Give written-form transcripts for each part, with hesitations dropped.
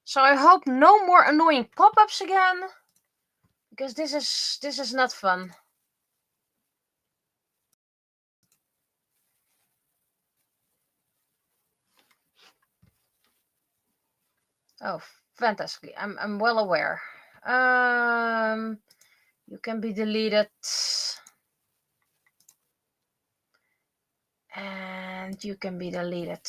So I hope no more annoying pop-ups again, because this is not fun. Oh, fantastically. I'm well aware. You can be deleted. And you can be deleted.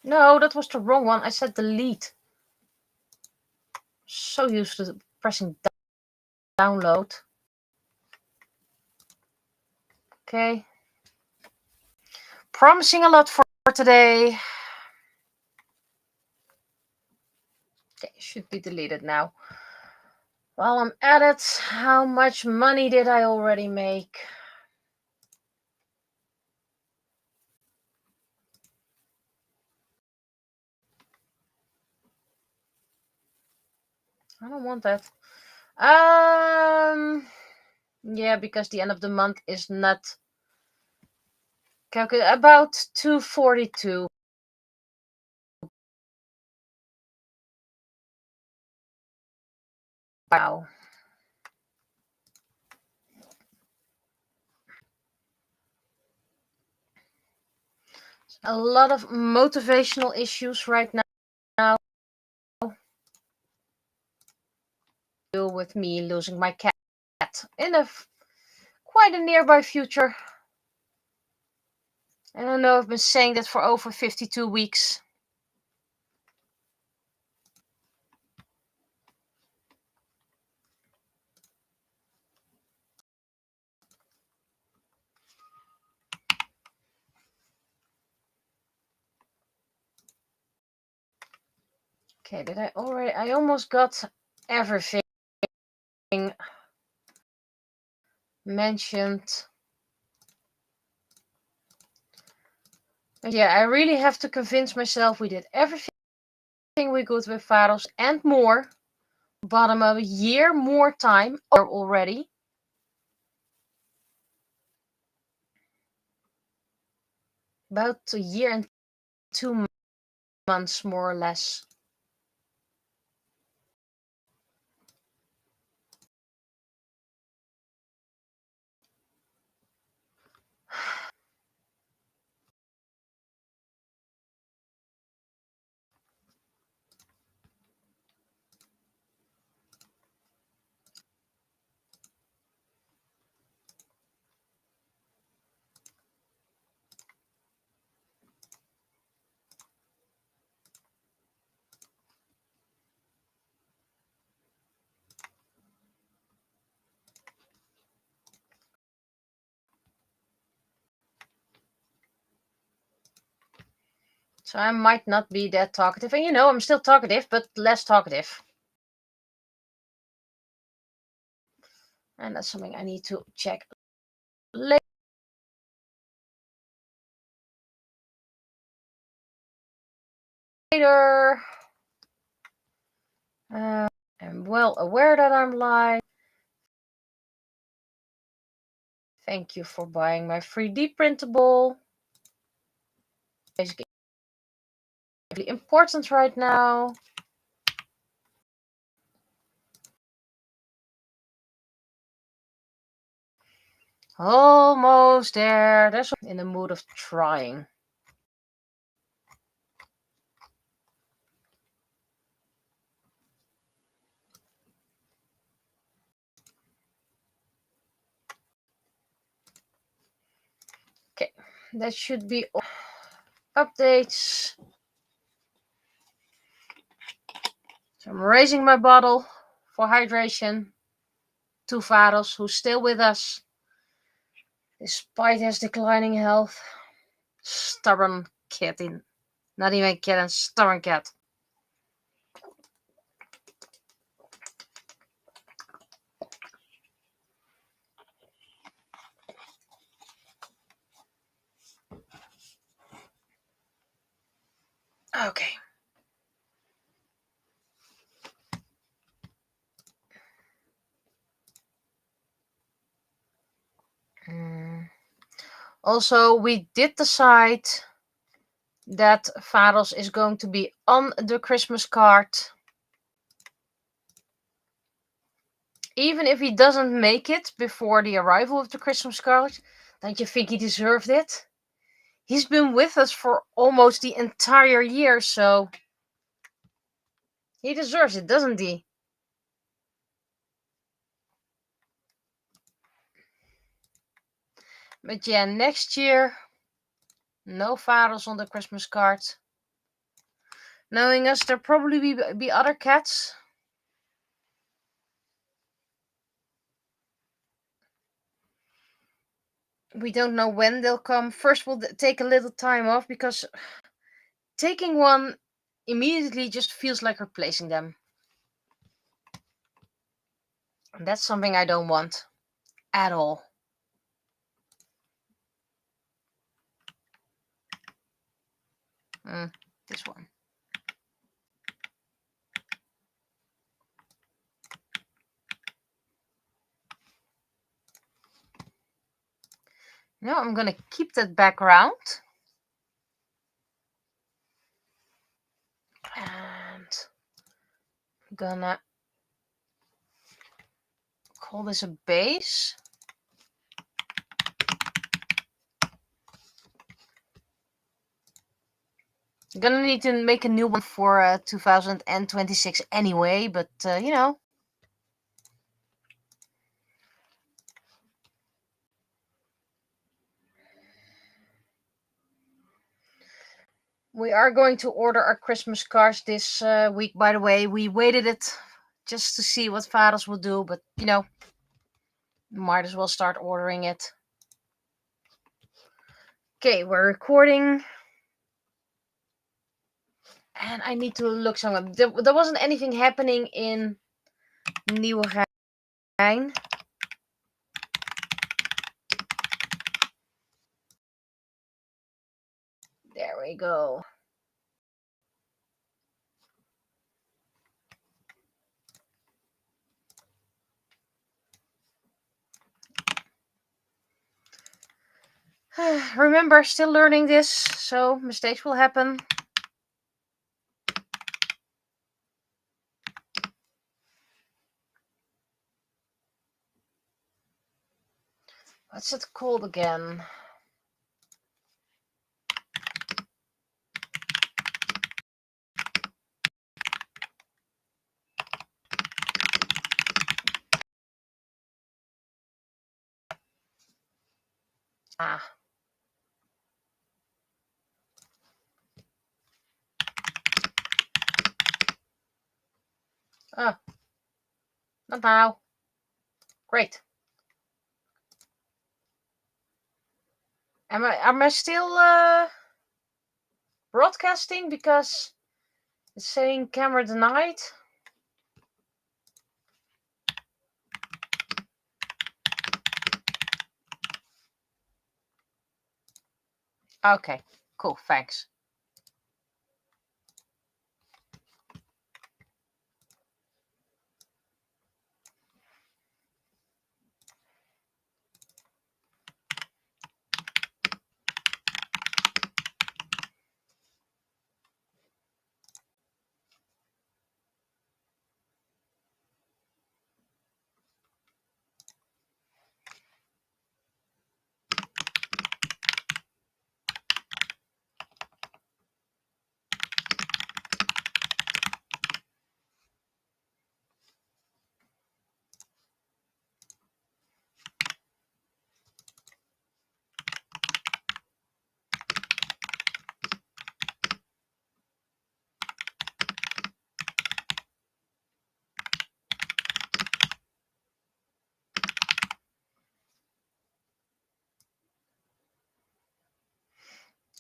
No, that was the wrong one. I said delete. So used to pressing download. Okay. Promising a lot for today. Okay, should be deleted now. While I'm at it, how much money did I already make? I don't want that. Yeah, because the end of the month is not calculated. About 242. Wow. A lot of motivational issues right now. With me losing my cat in quite a nearby future. And I know I've been saying that for over 52 weeks. Okay, did I already? I almost got everything mentioned. But yeah, I really have to convince myself we did everything we could with Varos and more. Bottom of a year more time already. About a year and 2 months, more or less. So I might not be that talkative. And I'm still talkative, but less talkative. And that's something I need to check later. I'm well aware that I'm live. Thank you for buying my 3D printable. Basically important right now. Almost there. There's in the mood of trying. Okay, that should be all. Updates. So I'm raising my bottle for hydration to Varos, who's still with us despite his declining health. Stubborn kitten. Not even a kitten, stubborn cat. Okay. Also, we did decide that Vados is going to be on the Christmas card. Even if he doesn't make it before the arrival of the Christmas card, don't you think he deserved it? He's been with us for almost the entire year, so he deserves it, doesn't he? But yeah, next year, no Vados on the Christmas card. Knowing us, there'll probably be other cats. We don't know when they'll come. First, we'll take a little time off because taking one immediately just feels like replacing them. And that's something I don't want at all. This one. Now I'm gonna keep that background. And I'm gonna call this a base. I'm gonna need to make a new one for 2026 anyway, but you know. We are going to order our Christmas cards this week, by the way. We waited it just to see what Vados will do, but you know, might as well start ordering it. Okay, we're recording. And I need to look somewhere. There wasn't anything happening in Nieuwegein. There we go. Remember, still learning this, so mistakes will happen. What's it called again? Ah. Oh. Not now. Great. Am I still broadcasting because it's saying camera denied? Okay, cool, thanks.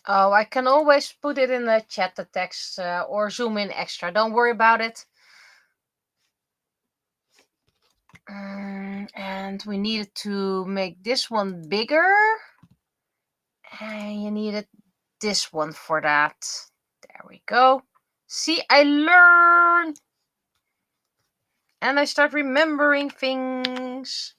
Oh, I can always put it in the chat, the text, or zoom in extra. Don't worry about it. And we needed to make this one bigger. And you needed this one for that. There we go. See, I learn. And I start remembering things.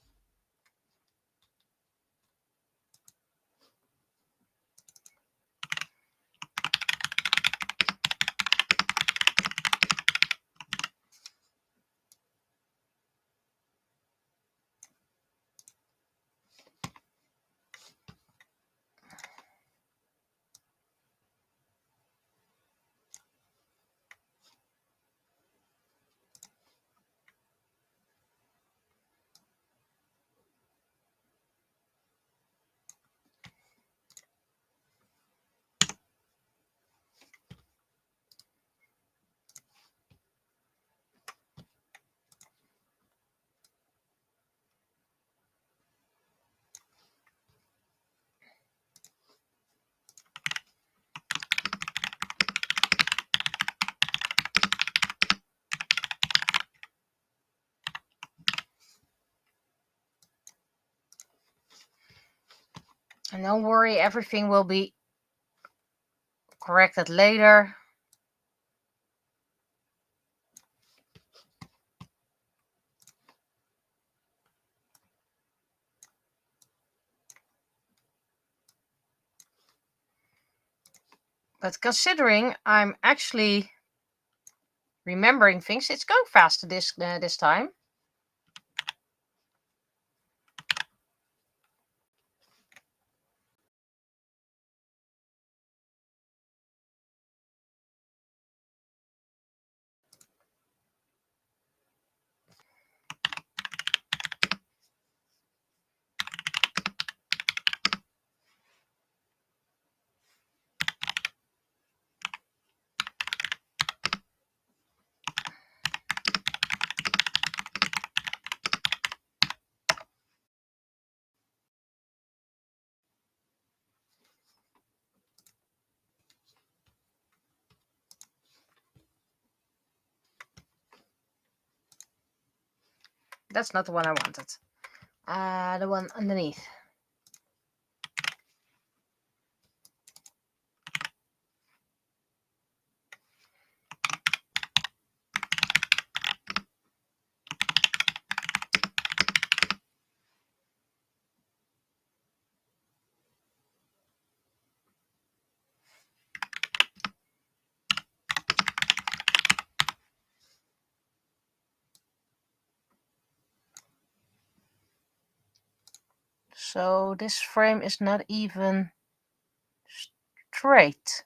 And don't worry, everything will be corrected later. But considering I'm actually remembering things, it's going faster this time. That's not the one I wanted. The one underneath. So this frame is not even straight.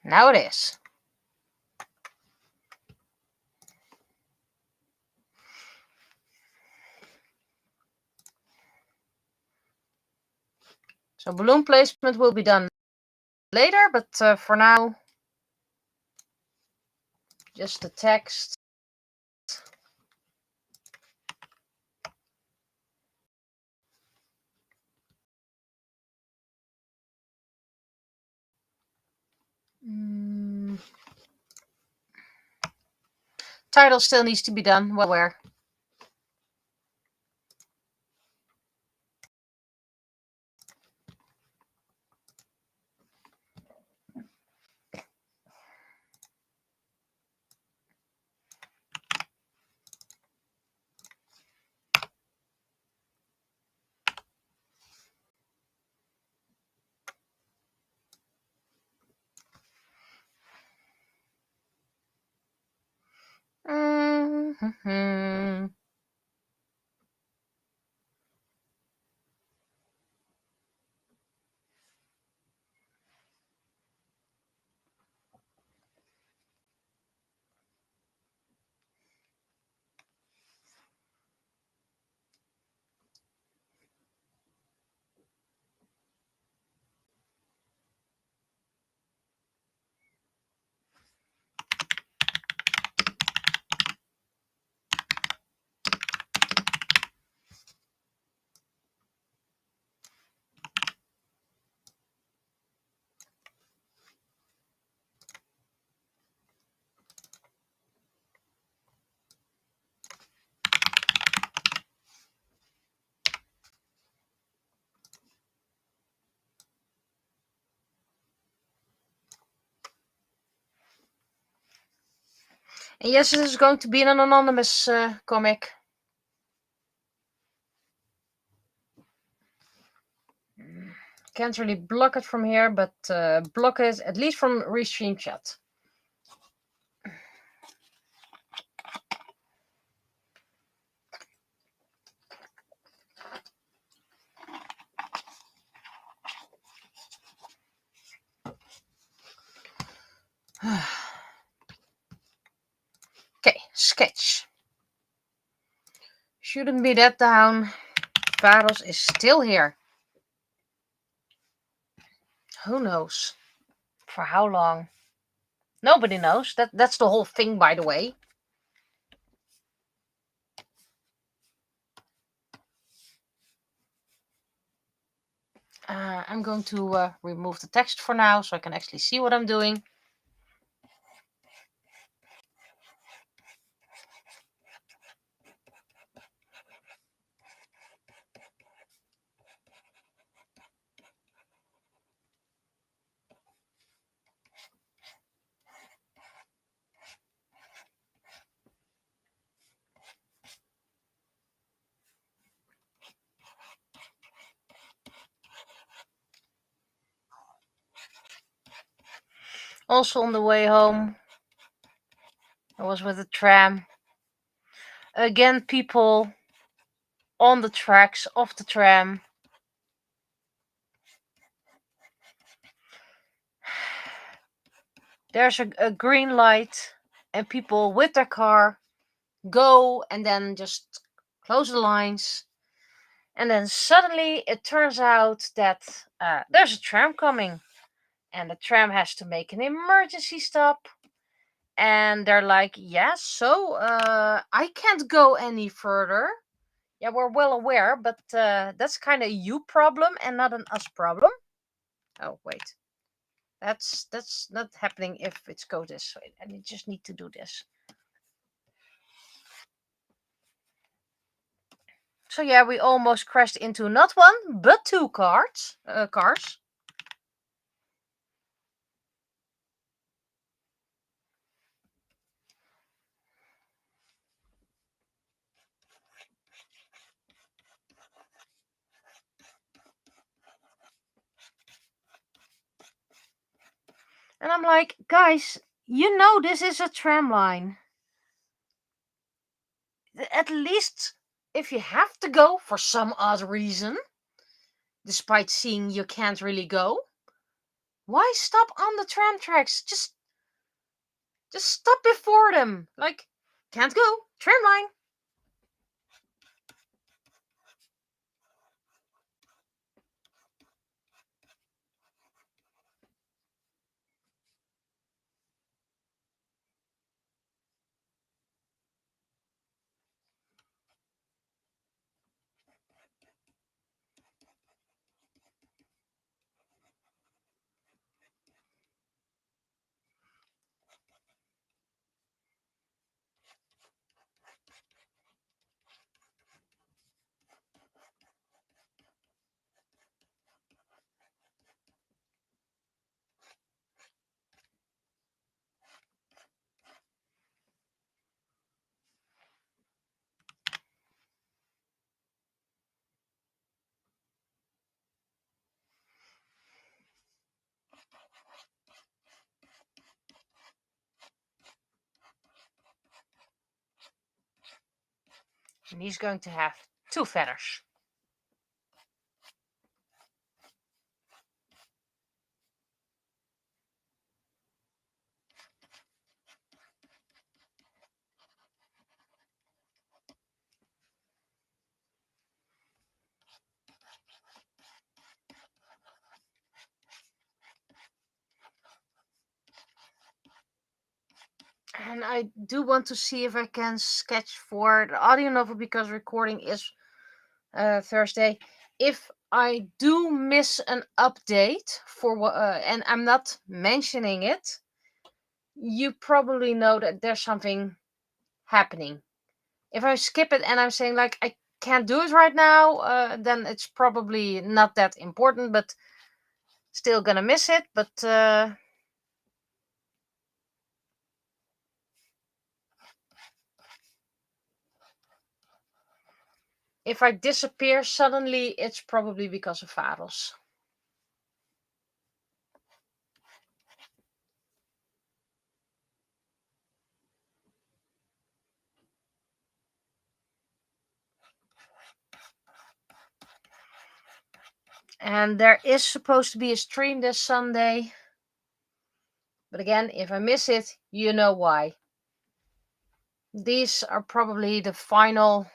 Now it is. So balloon placement will be done later, but for now, just the text. Title still needs to be done. Well, where? Mm-hmm. And yes, this is going to be an anonymous comic. Can't really block it from here, but block it at least from Restream chat. Okay, sketch. Shouldn't be that down. Varos is still here. Who knows? For how long? Nobody knows. That's the whole thing, by the way. I'm going to remove the text for now so I can actually see what I'm doing. Also on the way home, I was with the tram. Again, people on the tracks of the tram. There's a green light, and people with their car go and then just close the lines. And then suddenly it turns out that there's a tram coming, and the tram has to make an emergency stop. And they're like, yeah, so I can't go any further. Yeah, we're well aware, but that's kind of you problem and not an us problem. Oh, wait. That's not happening if it's go this way. And you just need to do this. So yeah, we almost crashed into not one, but two cars. Cars. And I'm like, guys, you know this is a tram line. At least if you have to go for some odd reason, despite seeing you can't really go, why stop on the tram tracks? Just stop before them. Like, can't go, tram line. And he's going to have two feathers. And I do want to see if I can sketch for the audio novel because recording is Thursday. If I do miss an update for what, and I'm not mentioning it, you probably know that there's something happening. If I skip it and I'm saying like I can't do it right now, then it's probably not that important, but still gonna miss it. But if I disappear suddenly, it's probably because of Vados. And there is supposed to be a stream this Sunday. But again, if I miss it, you know why. These are probably the final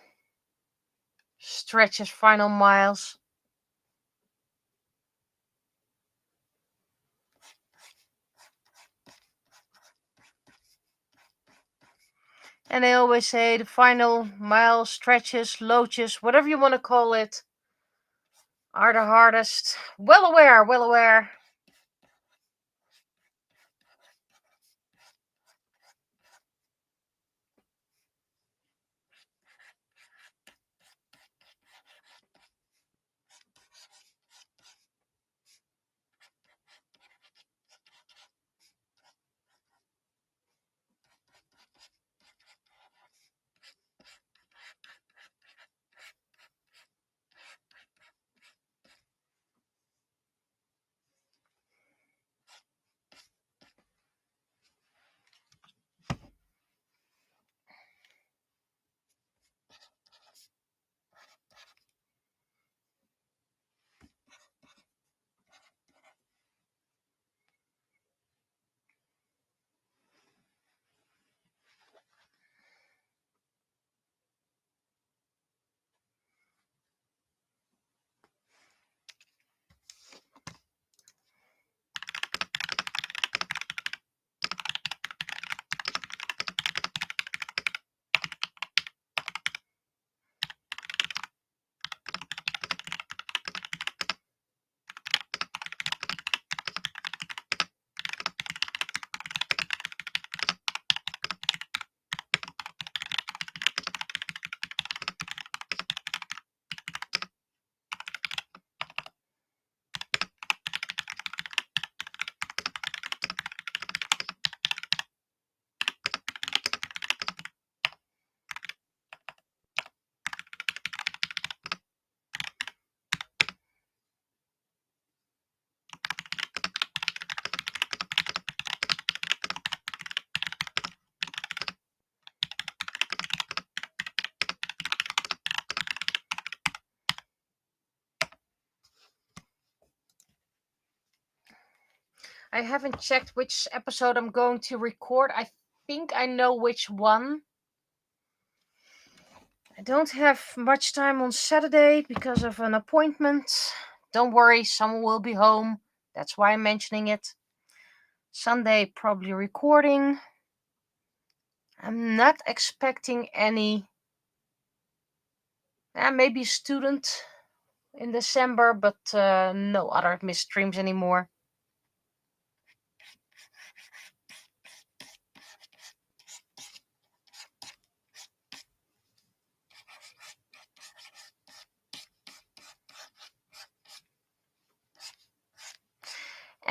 stretches, final miles. And they always say the final mile stretches, loaches, whatever you want to call it, are the hardest. Well aware, well aware. I haven't checked which episode I'm going to record. I think I know which one. I don't have much time on Saturday because of an appointment. Don't worry, someone will be home. That's why I'm mentioning it. Sunday, probably recording. I'm not expecting any. Maybe a student in December, but no other missed streams anymore.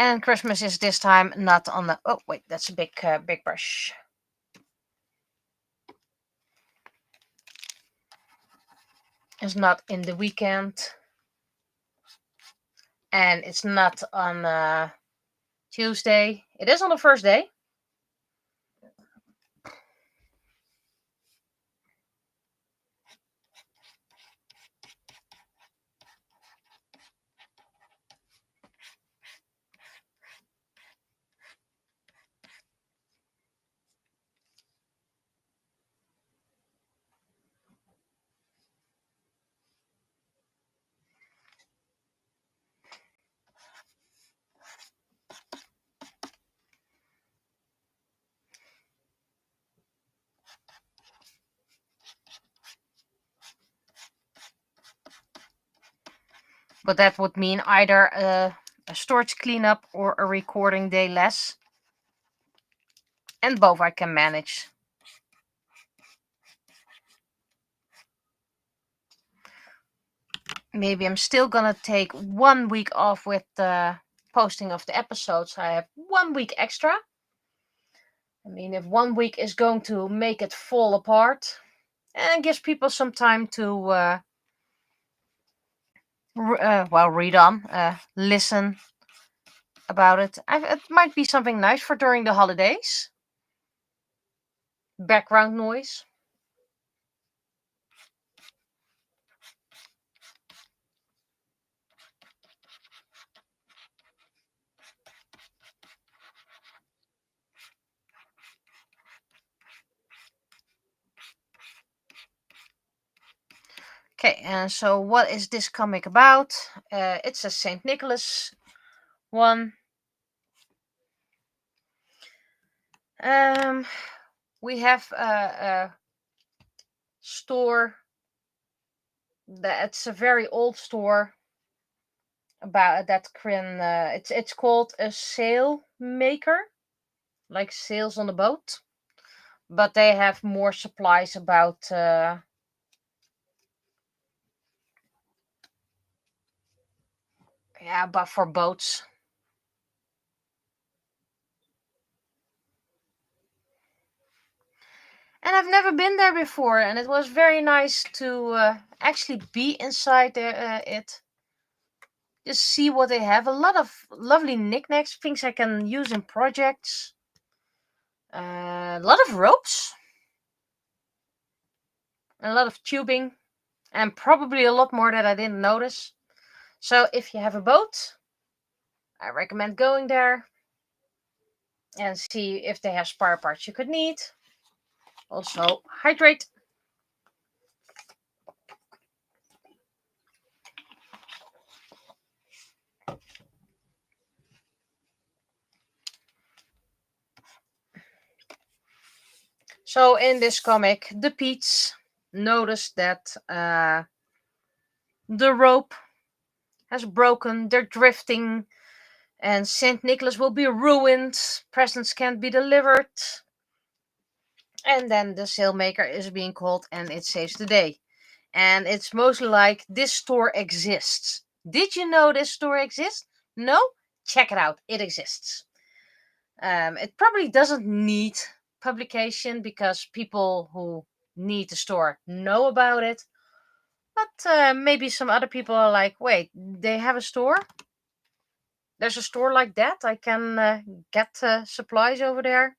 And Christmas is this time not on the. Oh wait, that's a big brush. It's not in the weekend, and it's not on Tuesday. It is on the first day. But that would mean either a storage cleanup or a recording day less. And both I can manage. Maybe I'm still gonna take 1 week off with the posting of the episodes. I have 1 week extra. I mean, if 1 week is going to make it fall apart, and gives people some time to read on, listen about it. It might be something nice for during the holidays. Background noise. Okay, and so what is this comic about? It's a Saint Nicholas one. We have a store that's a very old store about that can. It's called a sail maker, like sails on a boat, but they have more supplies about. But for boats. And I've never been there before, and it was very nice to actually be inside it. Just see what they have. A lot of lovely knickknacks, things I can use in projects. A lot of ropes. A lot of tubing. And probably a lot more that I didn't notice. So if you have a boat, I recommend going there and see if they have spare parts you could need. Also, hydrate. So in this comic, the Peets noticed that the rope has broken, they're drifting, and St. Nicholas will be ruined, presents can't be delivered. And then the sailmaker is being called and it saves the day. And it's mostly like, this store exists. Did you know this store exists? No? Check it out. It exists. It probably doesn't need publication because people who need the store know about it. But maybe some other people are like, wait, they have a store? There's a store like that? I can get supplies over there?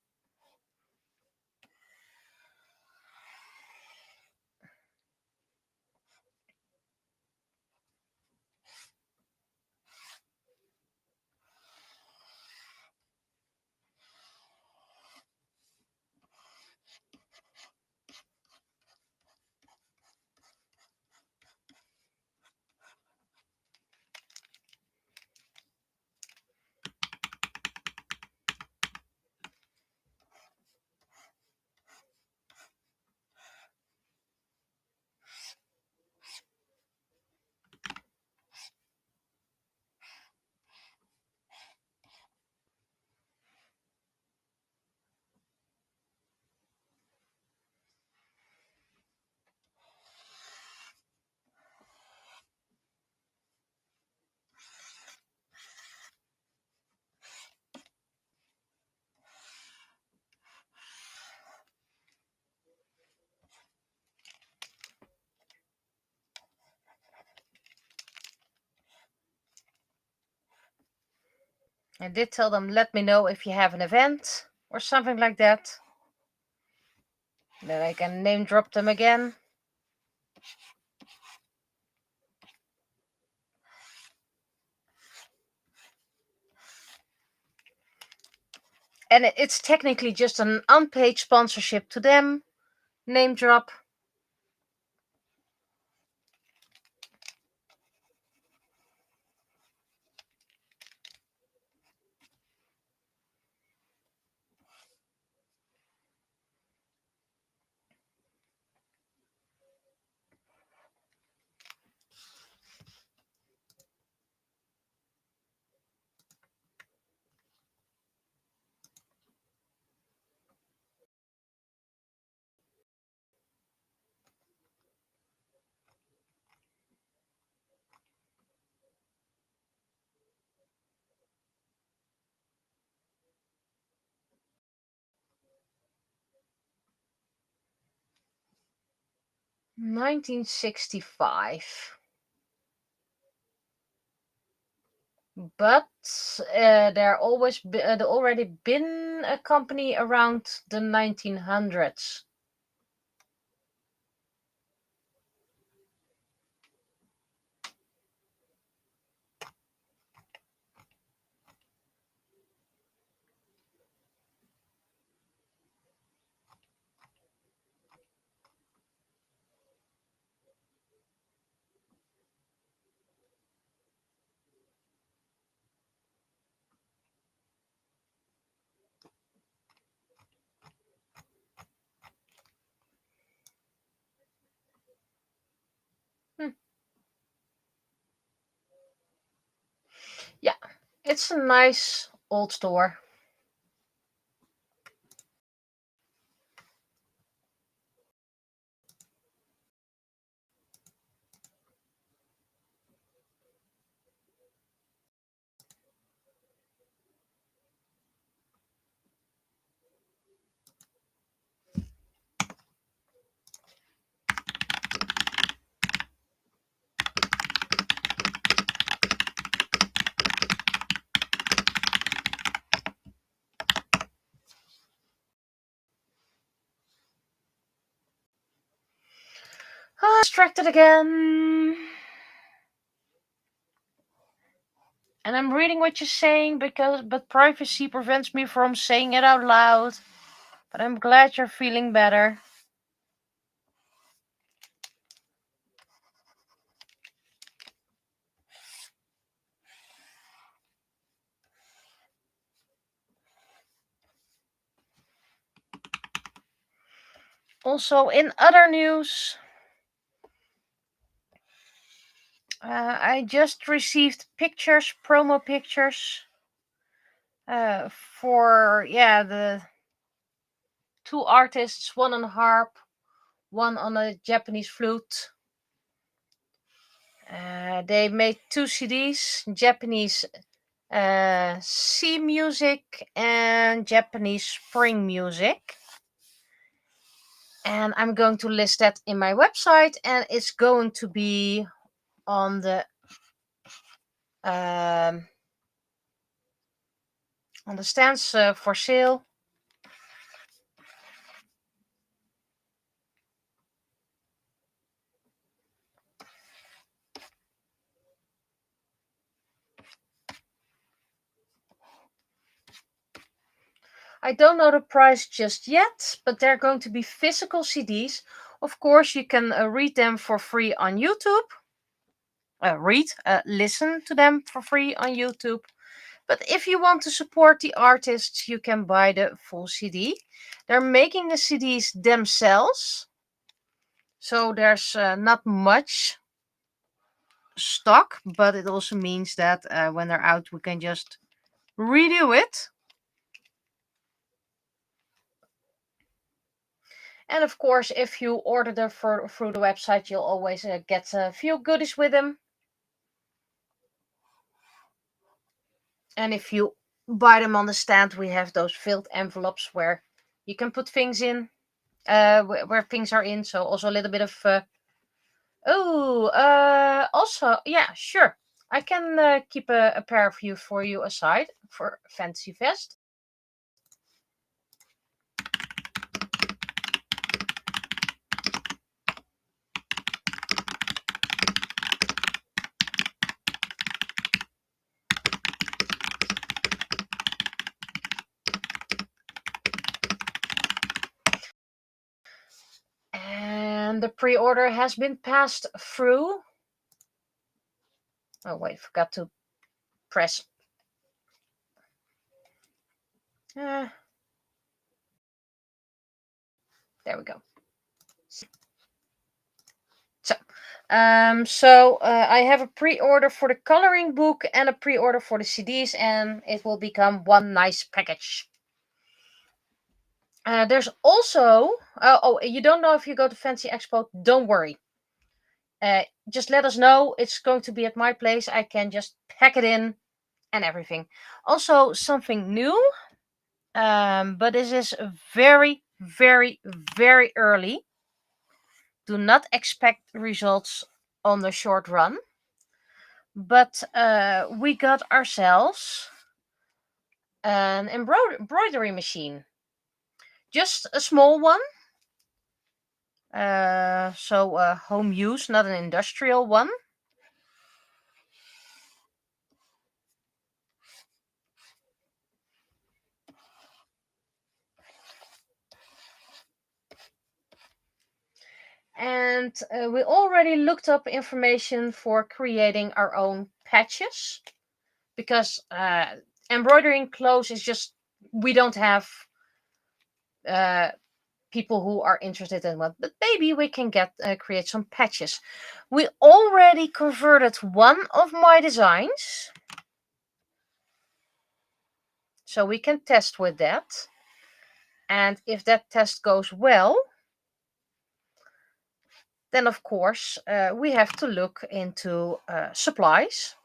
I did tell them, let me know if you have an event or something like that. Then I can name drop them again. And it's technically just an unpaid sponsorship to them. Name drop. $1965. But there already been a company around the 1900s. Yeah, it's a nice old store. Distracted again. And I'm reading what you're saying but privacy prevents me from saying it out loud. But I'm glad you're feeling better. Also, in other news, I just received pictures, promo pictures, for the two artists, one on harp, one on a Japanese flute. They made 2 CDs, Japanese sea music and Japanese spring music. And I'm going to list that in my website, and it's going to be on the stands for sale. I don't know the price just yet, but they're going to be physical CDs. Of course, you can read them for free on YouTube. Listen to them for free on YouTube. But if you want to support the artists, you can buy the full CD. They're making the CDs themselves, so there's not much stock, but it also means that when they're out, we can just redo it. And of course, if you order them through the website, you'll always get a few goodies with them. And if you buy them on the stand, we have those filled envelopes where you can put things in, where things are in. So also a little bit of also, yeah, sure. I can keep a pair of you for you aside for Fantasy Fest. And the pre-order has been passed through. Oh wait, forgot to press. There we go. So I have a pre-order for the coloring book and a pre-order for the CDs, and it will become one nice package. There's also you don't know if you go to Fancy Expo? Don't worry. Just let us know. It's going to be at my place. I can just pack it in and everything. Also, something new, but this is very, very, very early. Do not expect results on the short run. But we got ourselves an embroidery machine. Just a small one. So home use, not an industrial one. And we already looked up information for creating our own patches, because embroidering clothes is just, we don't have people who are interested in what, but maybe we can create some patches. We already converted one of my designs, so we can test with that. And if that test goes well, then of course we have to look into supplies.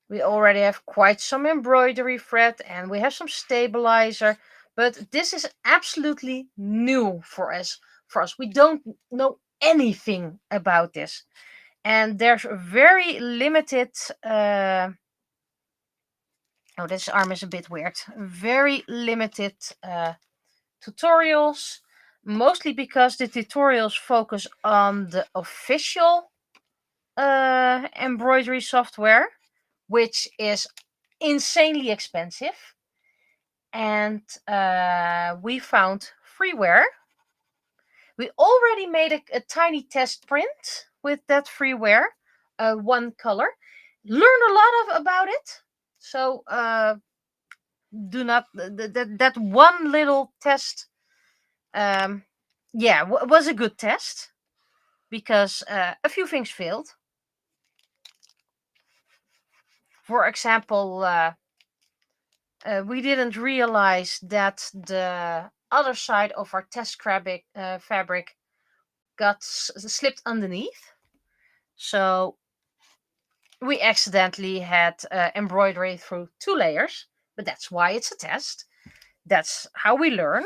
We already have quite some embroidery thread and we have some stabilizer, but this is absolutely new for us. We don't know anything about this. And there's very limited oh, this arm is a bit weird. Very limited tutorials, mostly because the tutorials focus on the official embroidery software, which is insanely expensive. And we found freeware. We already made a tiny test print with that freeware, one color. Learn a lot about it. So do not that one little test. Was a good test, because a few things failed. For example, we didn't realize that the other side of our test fabric got slipped underneath. So we accidentally had embroidery through 2 layers, but that's why it's a test. That's how we learn.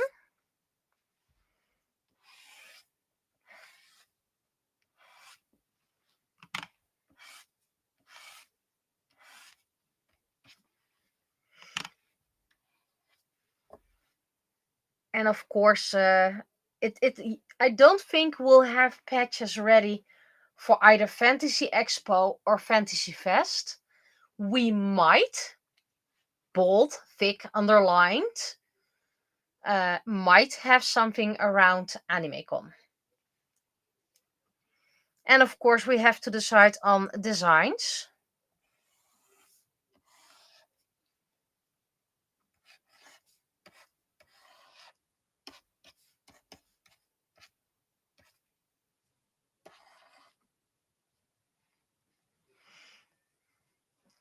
And of course, I don't think we'll have patches ready for either Fantasy Expo or Fantasy Fest. We might, bold, thick, underlined, might have something around AnimeCon. And of course, we have to decide on designs.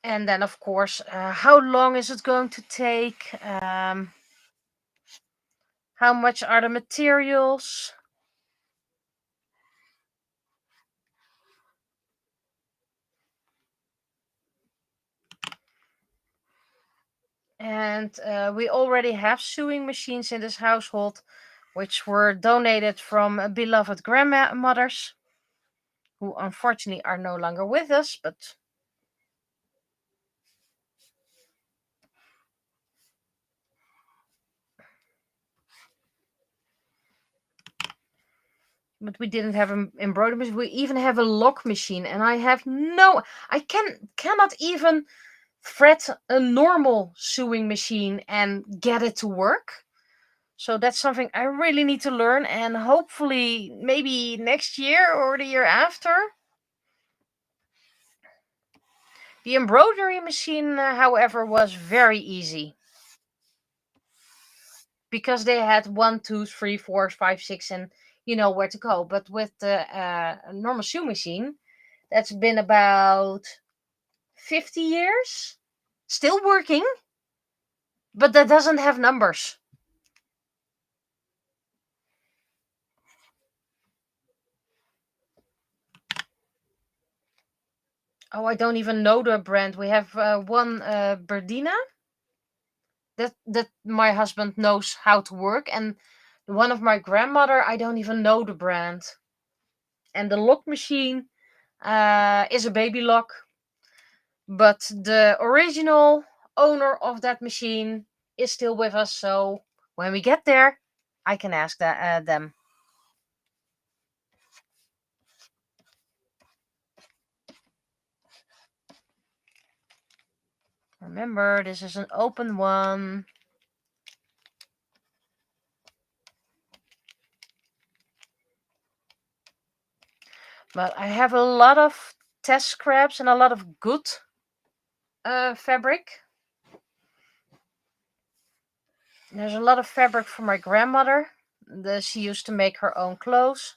And then, of course, how long is it going to take? How much are the materials? And we already have sewing machines in this household, which were donated from beloved grandmothers who unfortunately are no longer with us, but we didn't have an embroidery machine. We even have a lock machine, and I cannot even thread a normal sewing machine and get it to work. So that's something I really need to learn, and hopefully maybe next year or the year after. The embroidery machine, however, was very easy because they had 1, 2, 3, 4, 5, 6, and you know where to go. But with the normal sewing machine, that's been about 50 years, still working, but that doesn't have numbers. Oh, I don't even know the brand. We have one Berdina that my husband knows how to work, and one of my grandmother, I don't even know the brand. And the lock machine is a baby lock, but the original owner of that machine is still with us. So when we get there, I can ask them. Remember, this is an open one. But I have a lot of test scraps and a lot of good fabric. There's a lot of fabric from my grandmother. She used to make her own clothes.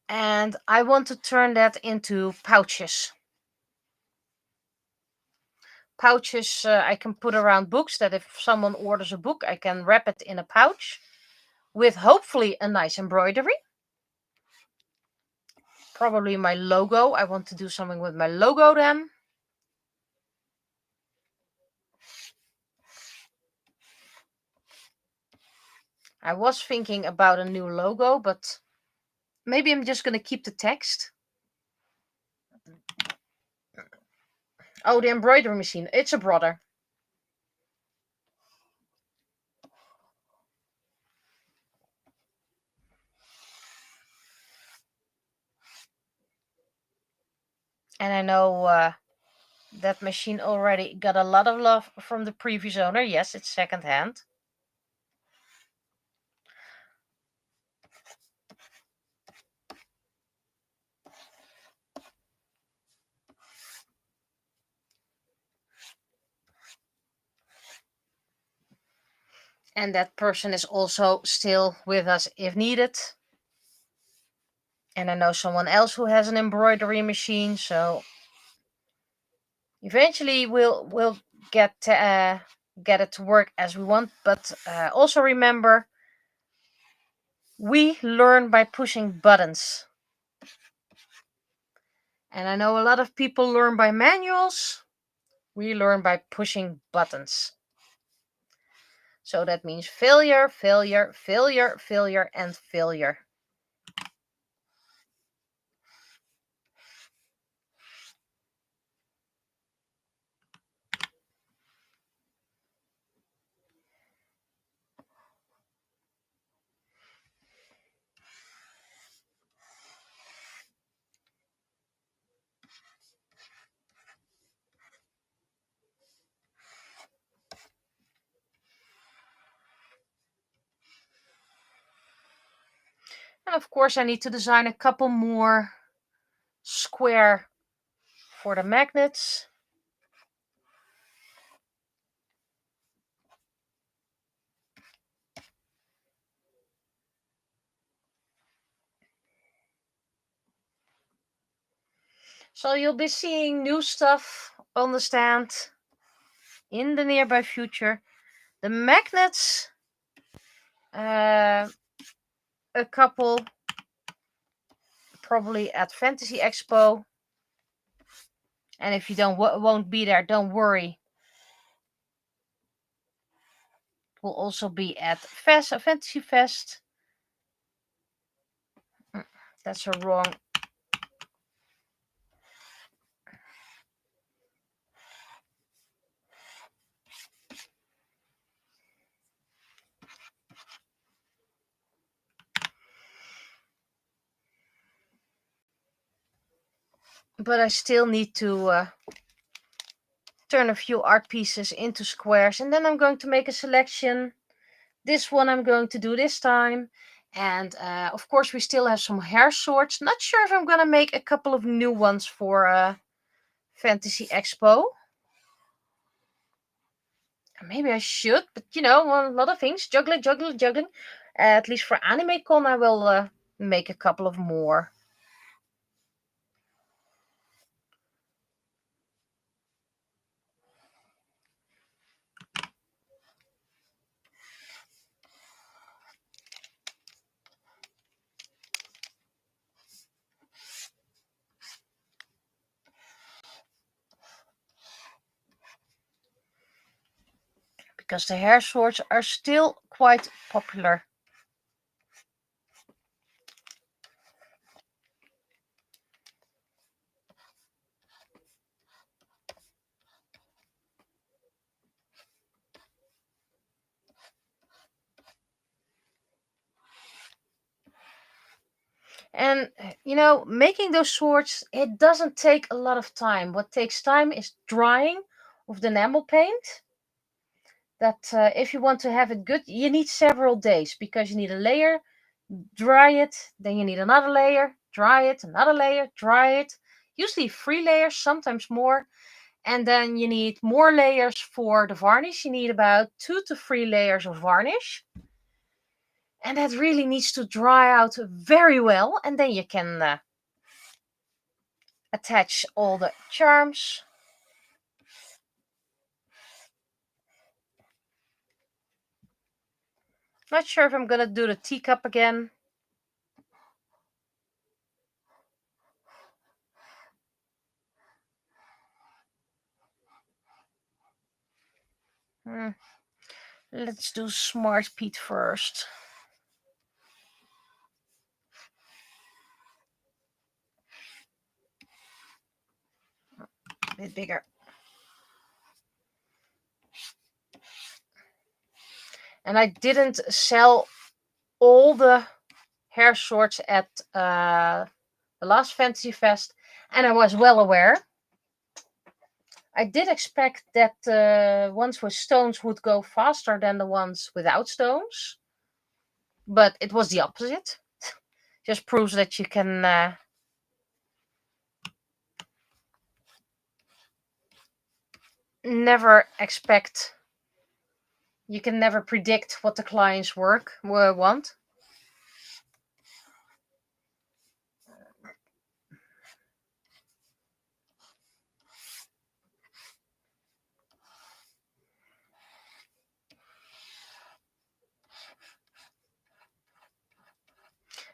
And I want to turn that into pouches. Pouches I can put around books, that if someone orders a book, I can wrap it in a pouch with hopefully a nice embroidery. Probably my logo. I want to do something with my logo then. I was thinking about a new logo, but maybe I'm just going to keep the text. Oh, the embroidery machine. It's a brother. And I know that machine already got a lot of love from the previous owner. Yes, it's secondhand. And that person is also still with us if needed. And I know someone else who has an embroidery machine, so eventually we'll get it to work as we want. But also remember, we learn by pushing buttons. And I know a lot of people learn by manuals. We learn by pushing buttons. So that means failure, failure, failure, failure, and failure. And of course I need to design a couple more square for the magnets. So you'll be seeing new stuff on the stand in the nearby future. The magnets, a couple probably at Fantasy Expo. And if you won't be there, don't worry. It will also be at Fantasy Fest. That's a wrong. But I still need to turn a few art pieces into squares, and then I'm going to make a selection. This one I'm going to do this time. And of course we still have some hair sorts. Not sure if I'm going to make a couple of new ones for Fantasy Expo. Maybe I should, but you know, a lot of things. Juggling. At least for Anime Con I will make a couple of more. Because the hair sorts are still quite popular. And you know, making those swords, it doesn't take a lot of time. What takes time is drying of the enamel paint. That if you want to have it good, you need several days because you need a layer, dry it, then you need another layer, dry it, another layer, dry it. Usually 3 layers, sometimes more. And then you need more layers for the varnish. You need about 2 to 3 layers of varnish. And that really needs to dry out very well. And then you can attach all the charms. Not sure if I'm gonna do the teacup again. Let's do Smart Pete first. A bit bigger. And I didn't sell all the hair sorts at the last Fantasy Fest, and I was well aware. I did expect that the ones with stones would go faster than the ones without stones, but it was the opposite. Just proves that you can never expect. You can never predict what the clients want.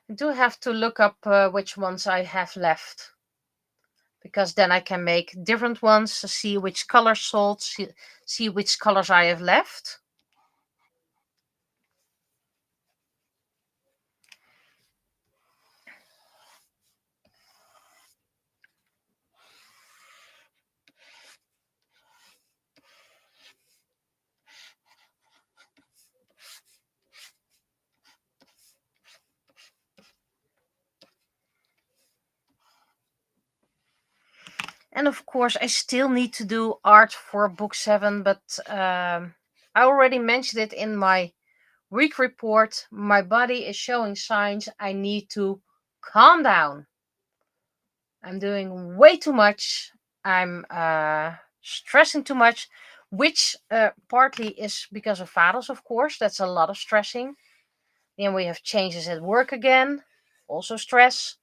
I do have to look up which ones I have left, because then I can make different ones to see which colors sold, see which colors I have left. And of course, I still need to do art for book 7, but I already mentioned it in my week report. My body is showing signs I need to calm down. I'm doing way too much. I'm stressing too much, which partly is because of Vados, of course. That's a lot of stressing. Then we have changes at work again, also stress.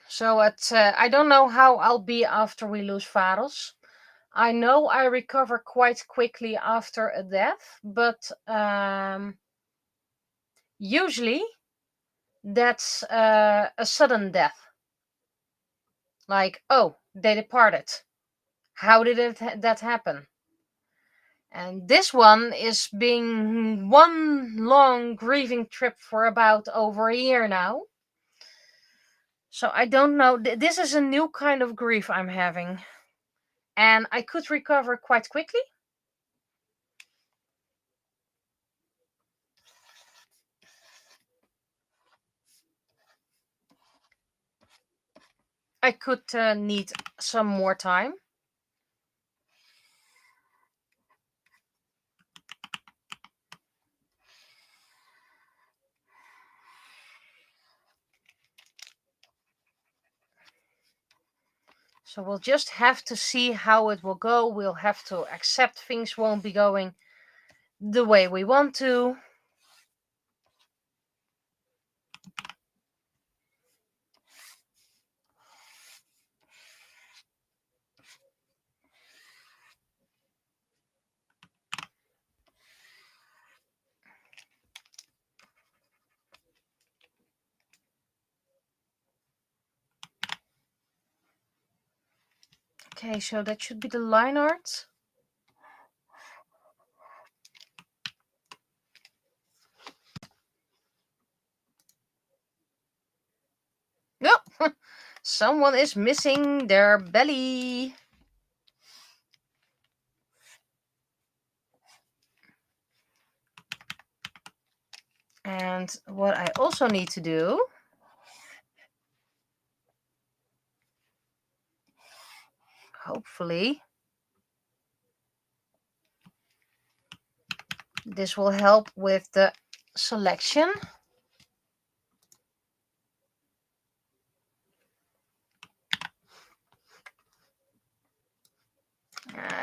So I don't know how I'll be after we lose Vados. I know I recover quite quickly after a death, but usually that's a sudden death. Like, oh, they departed. How did that happen? And this one is being one long grieving trip for about over a year now. So I don't know. This is a new kind of grief I'm having. And I could recover quite quickly. I could need some more time. So we'll just have to see how it will go. We'll have to accept things won't be going the way we want to. Okay, so that should be the line art. No, someone is missing their belly. And what I also need to do, hopefully, this will help with the selection.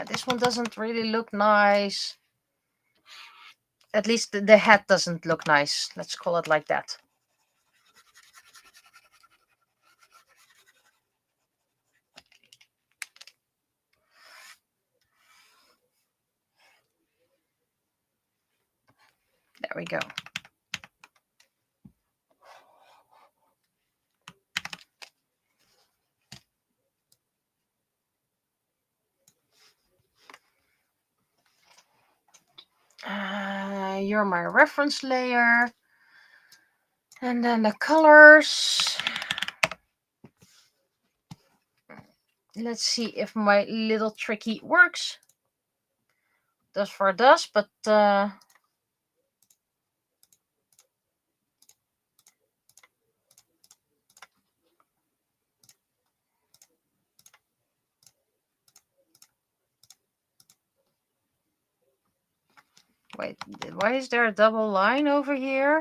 This one doesn't really look nice. At least the head doesn't look nice. Let's call it like that. There we go. You're my reference layer. And then the colors. Let's see if my little tricky works. Does for does, but wait, why is there a double line over here?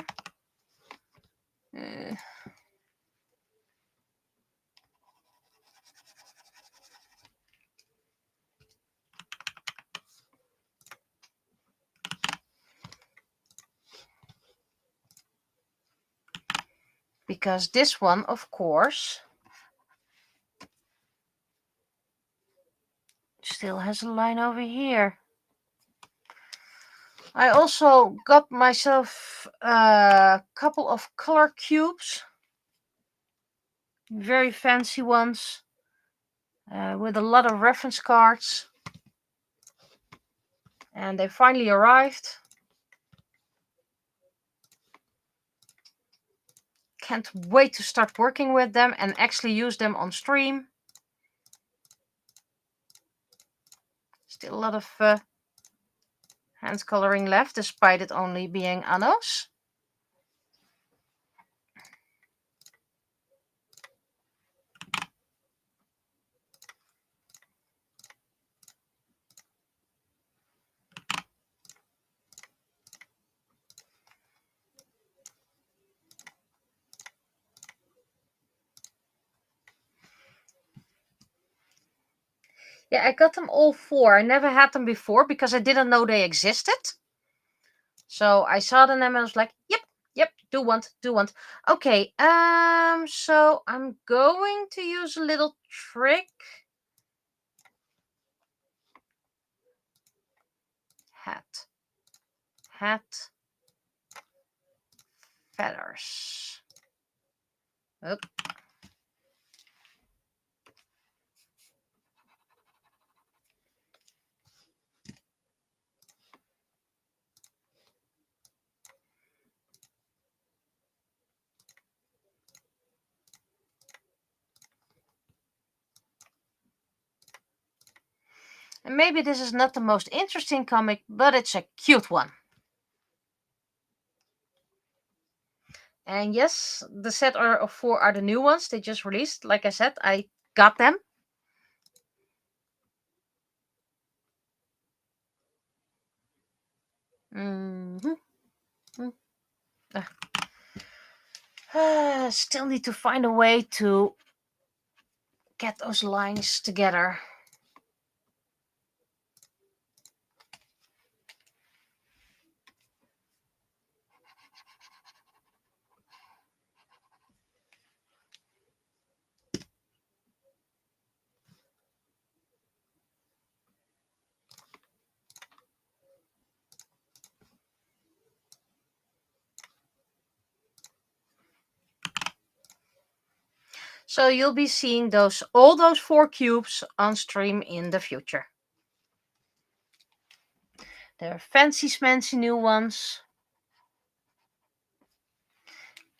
Because this one, of course, still has a line over here. I also got myself a couple of color cubes. Very fancy ones. With a lot of reference cards. And they finally arrived. Can't wait to start working with them and actually use them on stream. Still a lot of hand coloring left, despite it only being annos. Yeah, I got them all 4. I never had them before because I didn't know they existed. So I saw them and I was like, yep, do want. Okay, so I'm going to use a little trick. hat, hat, feathers. Oop. And maybe this is not the most interesting comic, but it's a cute one. And yes, the set of 4 are the new ones they just released. Like I said, I got them. Still need to find a way to get those lines together. So you'll be seeing all those 4 cubes on stream in the future. They're fancy smancy new ones.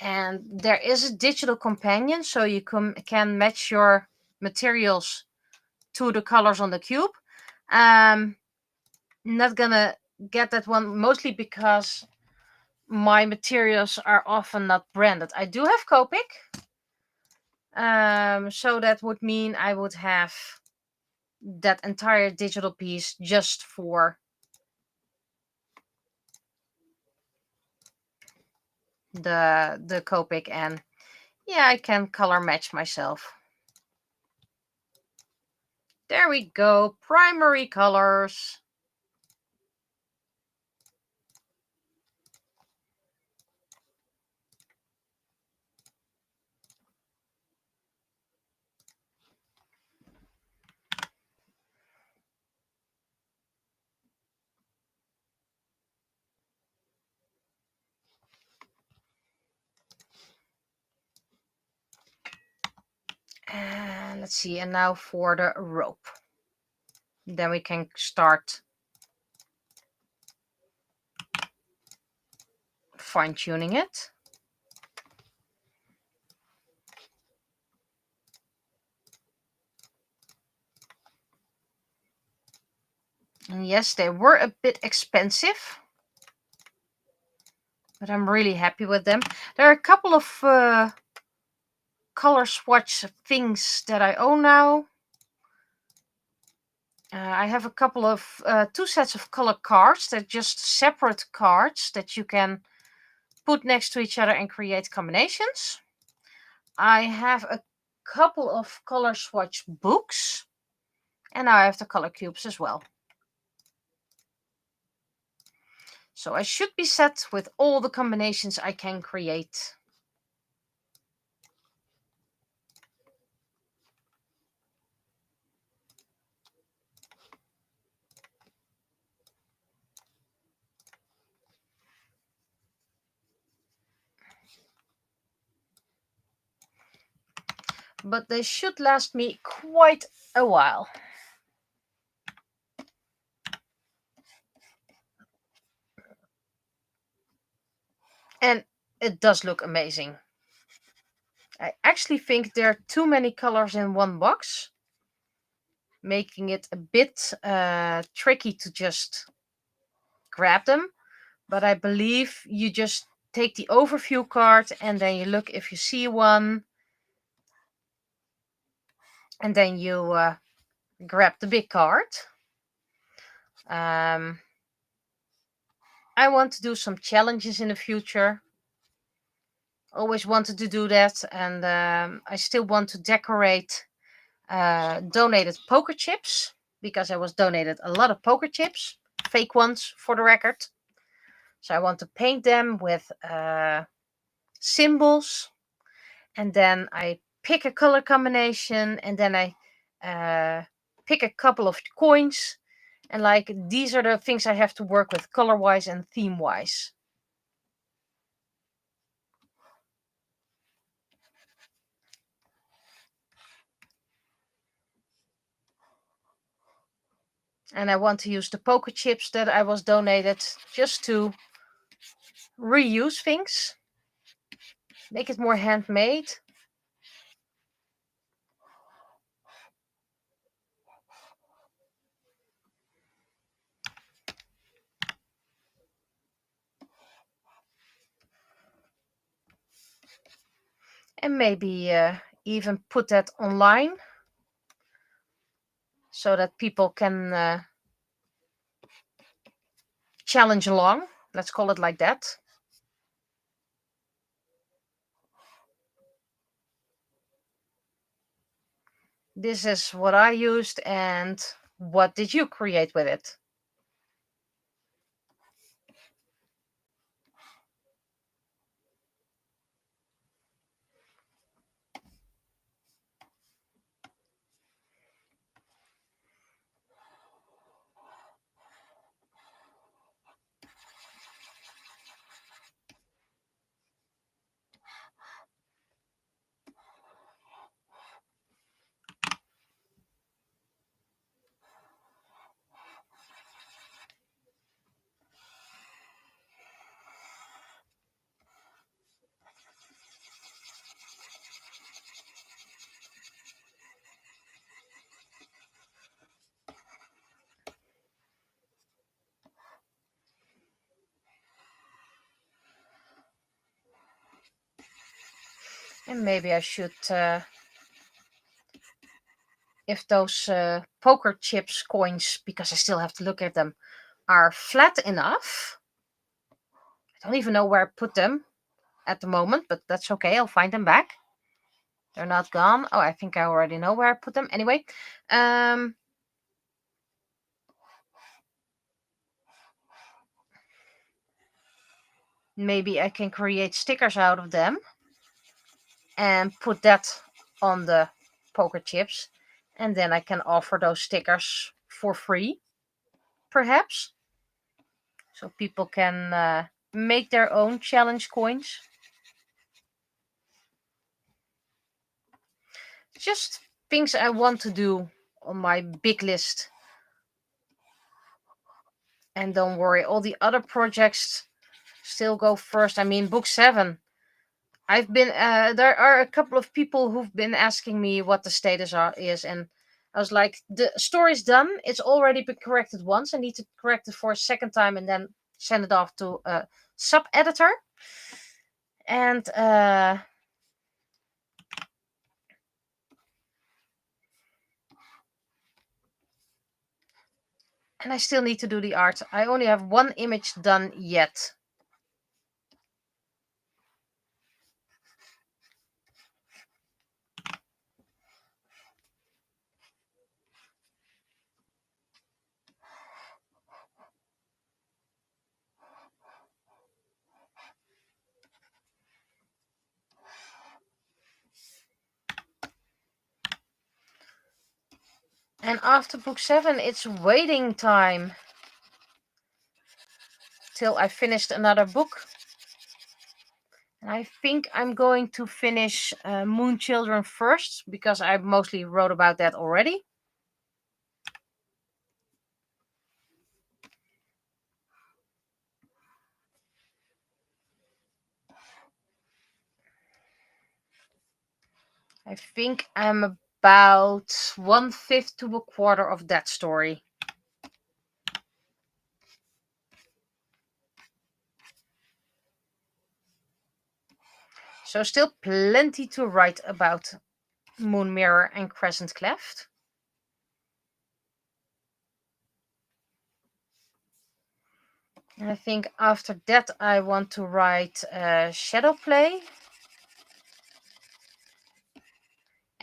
And there is a digital companion, so you can match your materials to the colors on the cube. Not gonna get that one, mostly because my materials are often not branded. I do have Copic. So that would mean I would have that entire digital piece just for the Copic, and yeah, I can color match myself. There we go, primary colors. And let's see, and now for the rope. Then we can start fine-tuning it. And yes, they were a bit expensive, but I'm really happy with them. There are a couple of color swatch things that I own now. I have a couple of 2 sets of color cards. They're just separate cards that you can put next to each other and create combinations. I have a couple of color swatch books, and now I have the color cubes as well. So I should be set with all the combinations I can create. But they should last me quite a while. And it does look amazing. I actually think there are too many colors in one box, making it a bit tricky to just grab them. But I believe you just take the overview card and then you look if you see one. And then you grab the big card. I want to do some challenges in the future. Always wanted to do that. And I still want to decorate donated poker chips, because I was donated a lot of poker chips, fake ones for the record. So I want to paint them with symbols, and then I pick a color combination, and then I pick a couple of coins, And like, these are the things I have to work with color-wise and theme-wise. And I want to use the poker chips that I was donated just to reuse things. Make it more handmade. And maybe even put that online so that people can challenge along. Let's call it like that. This is what I used, and what did you create with it? And maybe I should, if those poker chips coins, because I still have to look at them, are flat enough. I don't even know where I put them at the moment, but that's okay. I'll find them back. They're not gone. Oh, I think I already know where I put them. Anyway, maybe I can create stickers out of them and put that on the poker chips, and then I can offer those stickers for free, perhaps, so people can make their own challenge coins. Just things I want to do on my big list. And don't worry, all the other projects still go first. I mean, book 7. I've been there are a couple of people who've been asking me what the status is, and I was like, the story's done. It's already been corrected once. I need to correct it for a second time and then send it off to a sub editor. And I still need to do the art. I only have one image done yet. And after book 7, it's waiting time till I finished another book. And I think I'm going to finish Moon Children first, because I mostly wrote about that already. I think I'm about 1/5 to a quarter of that story. So still plenty to write about Moon Mirror and Crescent Cleft. And I think after that I want to write Shadow Play.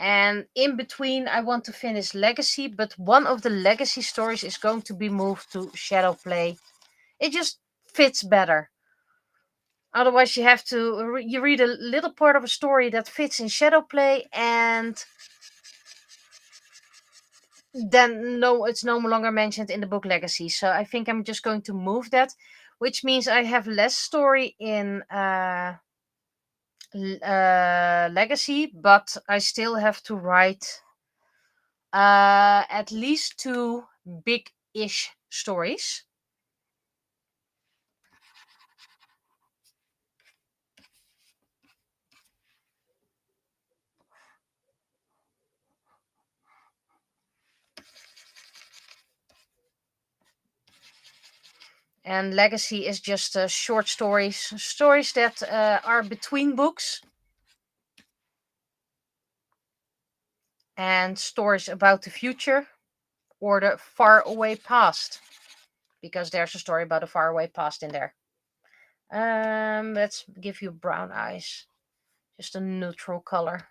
And in between I want to finish Legacy, but one of the Legacy stories is going to be moved to Shadow Play. It just fits better. Otherwise you have to, you read a little part of a story that fits in Shadow Play, and then no, it's no longer mentioned in the book Legacy. So I think I'm just going to move that, which means I have less story in Legacy, but I still have to write at least 2 big-ish stories. And Legacy is just short stories that are between books, and stories about the future or the far away past, because there's a story about a far away past in there. Let's give you brown eyes, just a neutral color.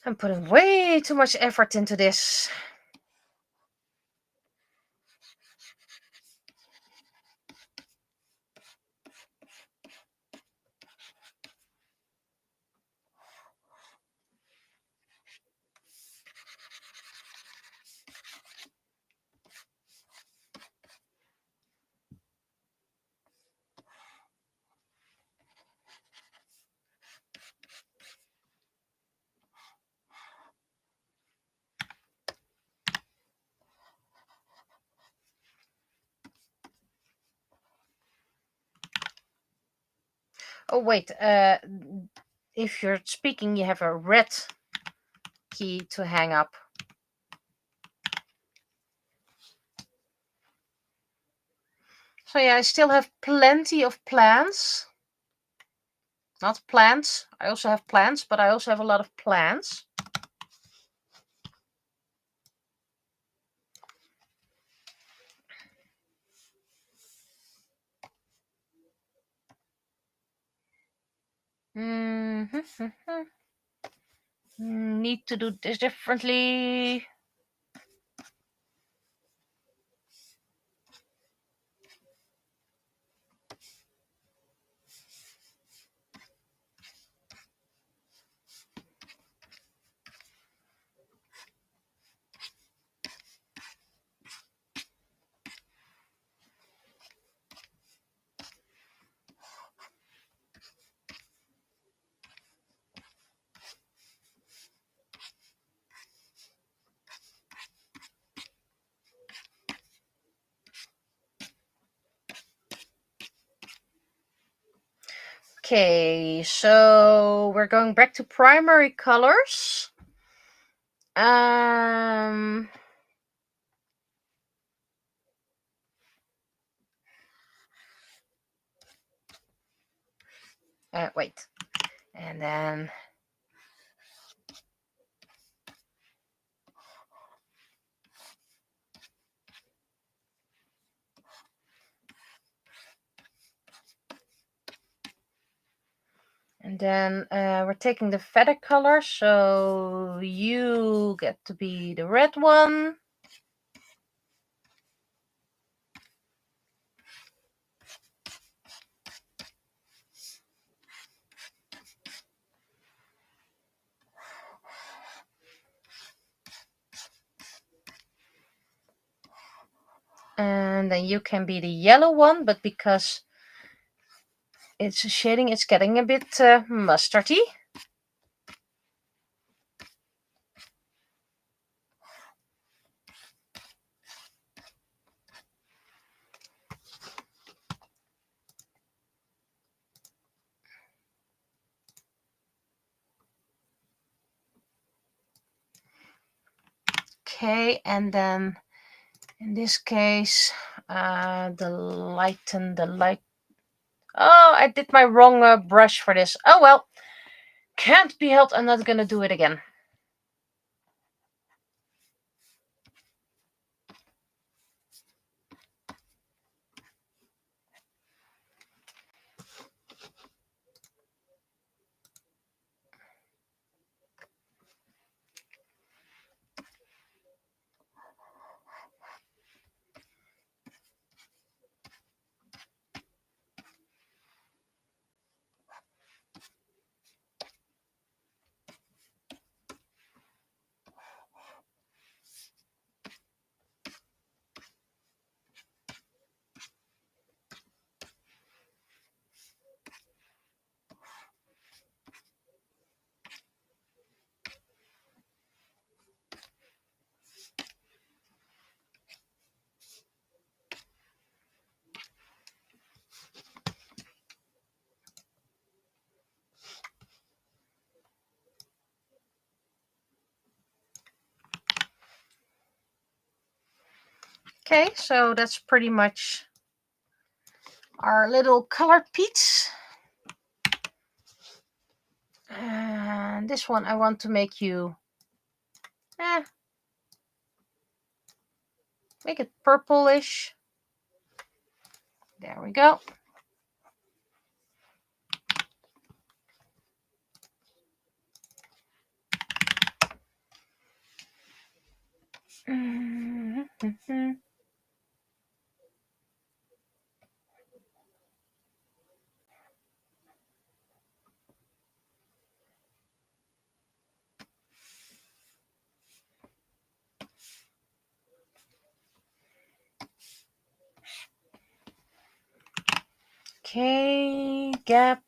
I'm putting way too much effort into this. Oh wait, if you're speaking, you have a red key to hang up. So yeah, I still have plenty of plans. Not plants. I also have plants, but I also have a lot of plants. Need to do this differently. Okay, so we're going back to primary colors. Wait. And then we're taking the feather color, so you get to be the red one. And then you can be the yellow one, but because it's shading, it's getting a bit mustardy. Okay, and then in this case, the light. Oh, I did my wrong brush for this. Oh well, can't be helped. I'm not gonna do it again. Okay, so that's pretty much our little colored piece. And this one I want to make you make it purplish. There we go. Okay, gap.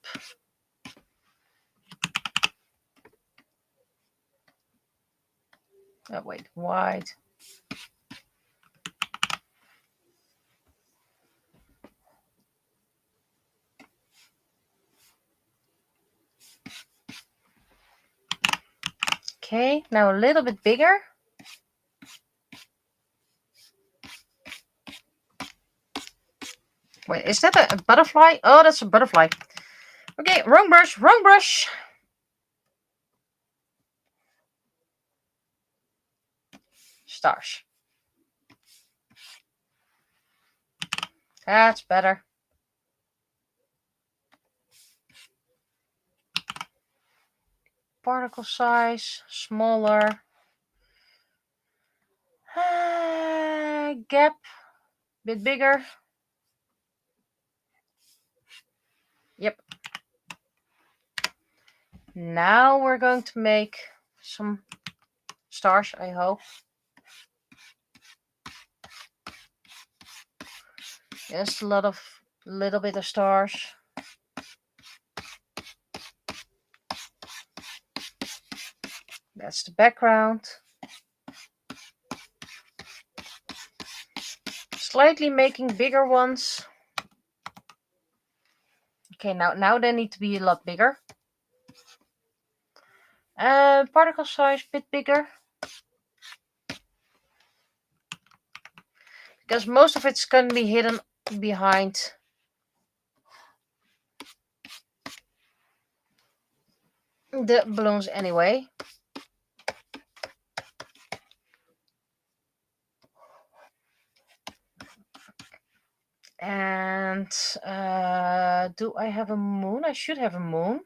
Oh, wait, wide. Okay, now a little bit bigger. Wait, is that a butterfly? Oh, that's a butterfly. Okay, wrong brush, wrong brush. Stars. That's better. Particle size, smaller. Gap, bit bigger. Yep. Now we're going to make some stars, I hope. Just a little bit of stars. That's the background. Slightly making bigger ones. Okay, now they need to be a lot bigger. Particle size a bit bigger. Because most of it's going to be hidden behind the balloons anyway. And do I have a moon? I should have a moon.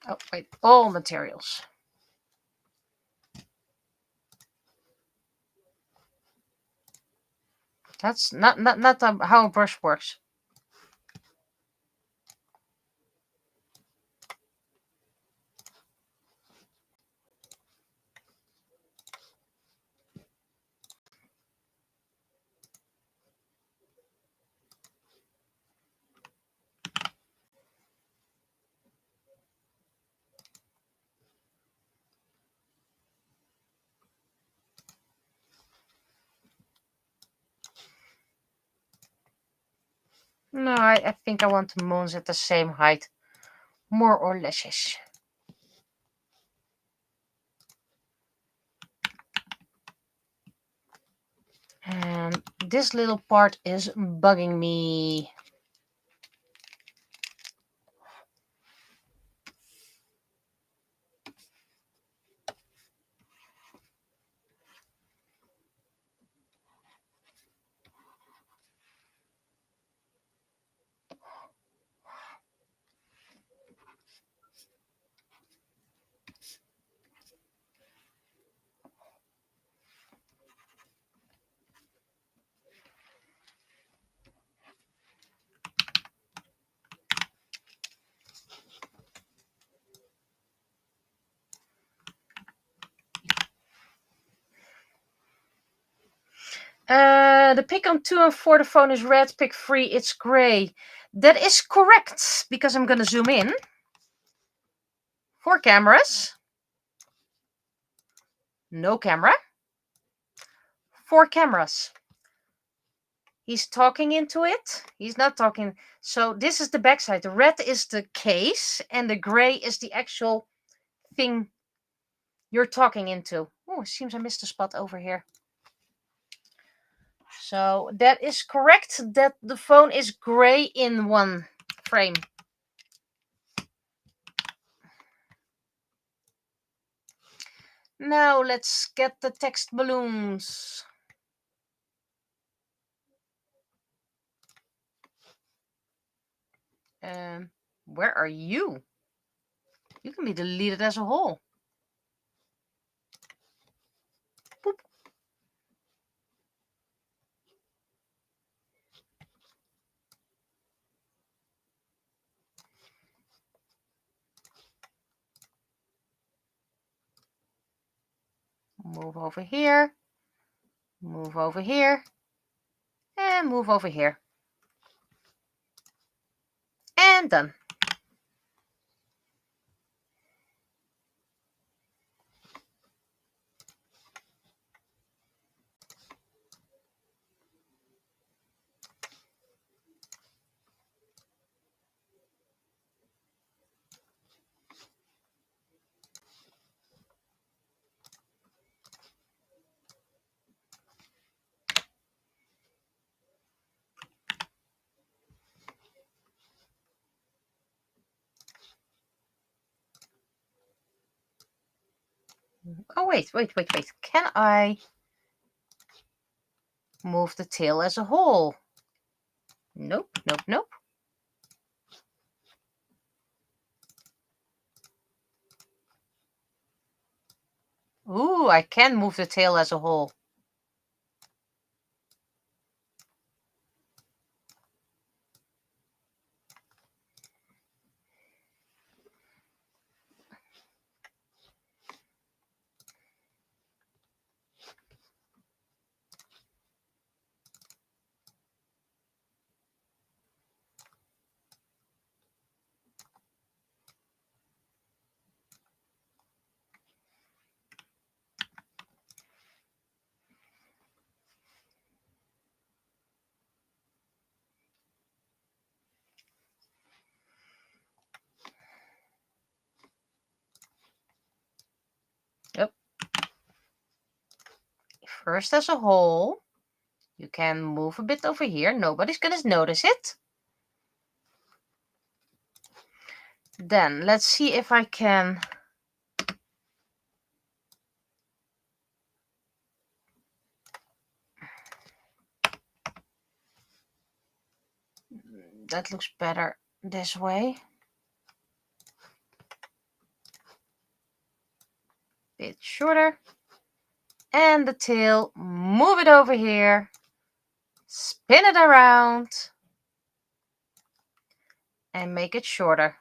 Oh, wait, all materials. That's not how a brush works. No, I think I want the moons at the same height. More or less. And this little part is bugging me. The pick on 2 and 4, the phone is red. Pick 3, it's gray. That is correct, because I'm going to zoom in. 4 cameras. No camera. 4 cameras. He's talking into it. He's not talking. So this is the backside. The red is the case, and the gray is the actual thing you're talking into. Oh, it seems I missed a spot over here. So that is correct, that the phone is gray in one frame. Now let's get the text balloons. Where are you? You can be deleted as a whole. Boop. Move over here. Move over here. And move over here. And done. Oh, wait. Can I move the tail as a whole? Nope. Ooh, I can move the tail as a whole. Yep. First as a whole. You can move a bit over here. Nobody's going to notice it. Then let's see if I can that looks better this way. Bit shorter. And the tail, move it over here. Spin it around. And make it shorter.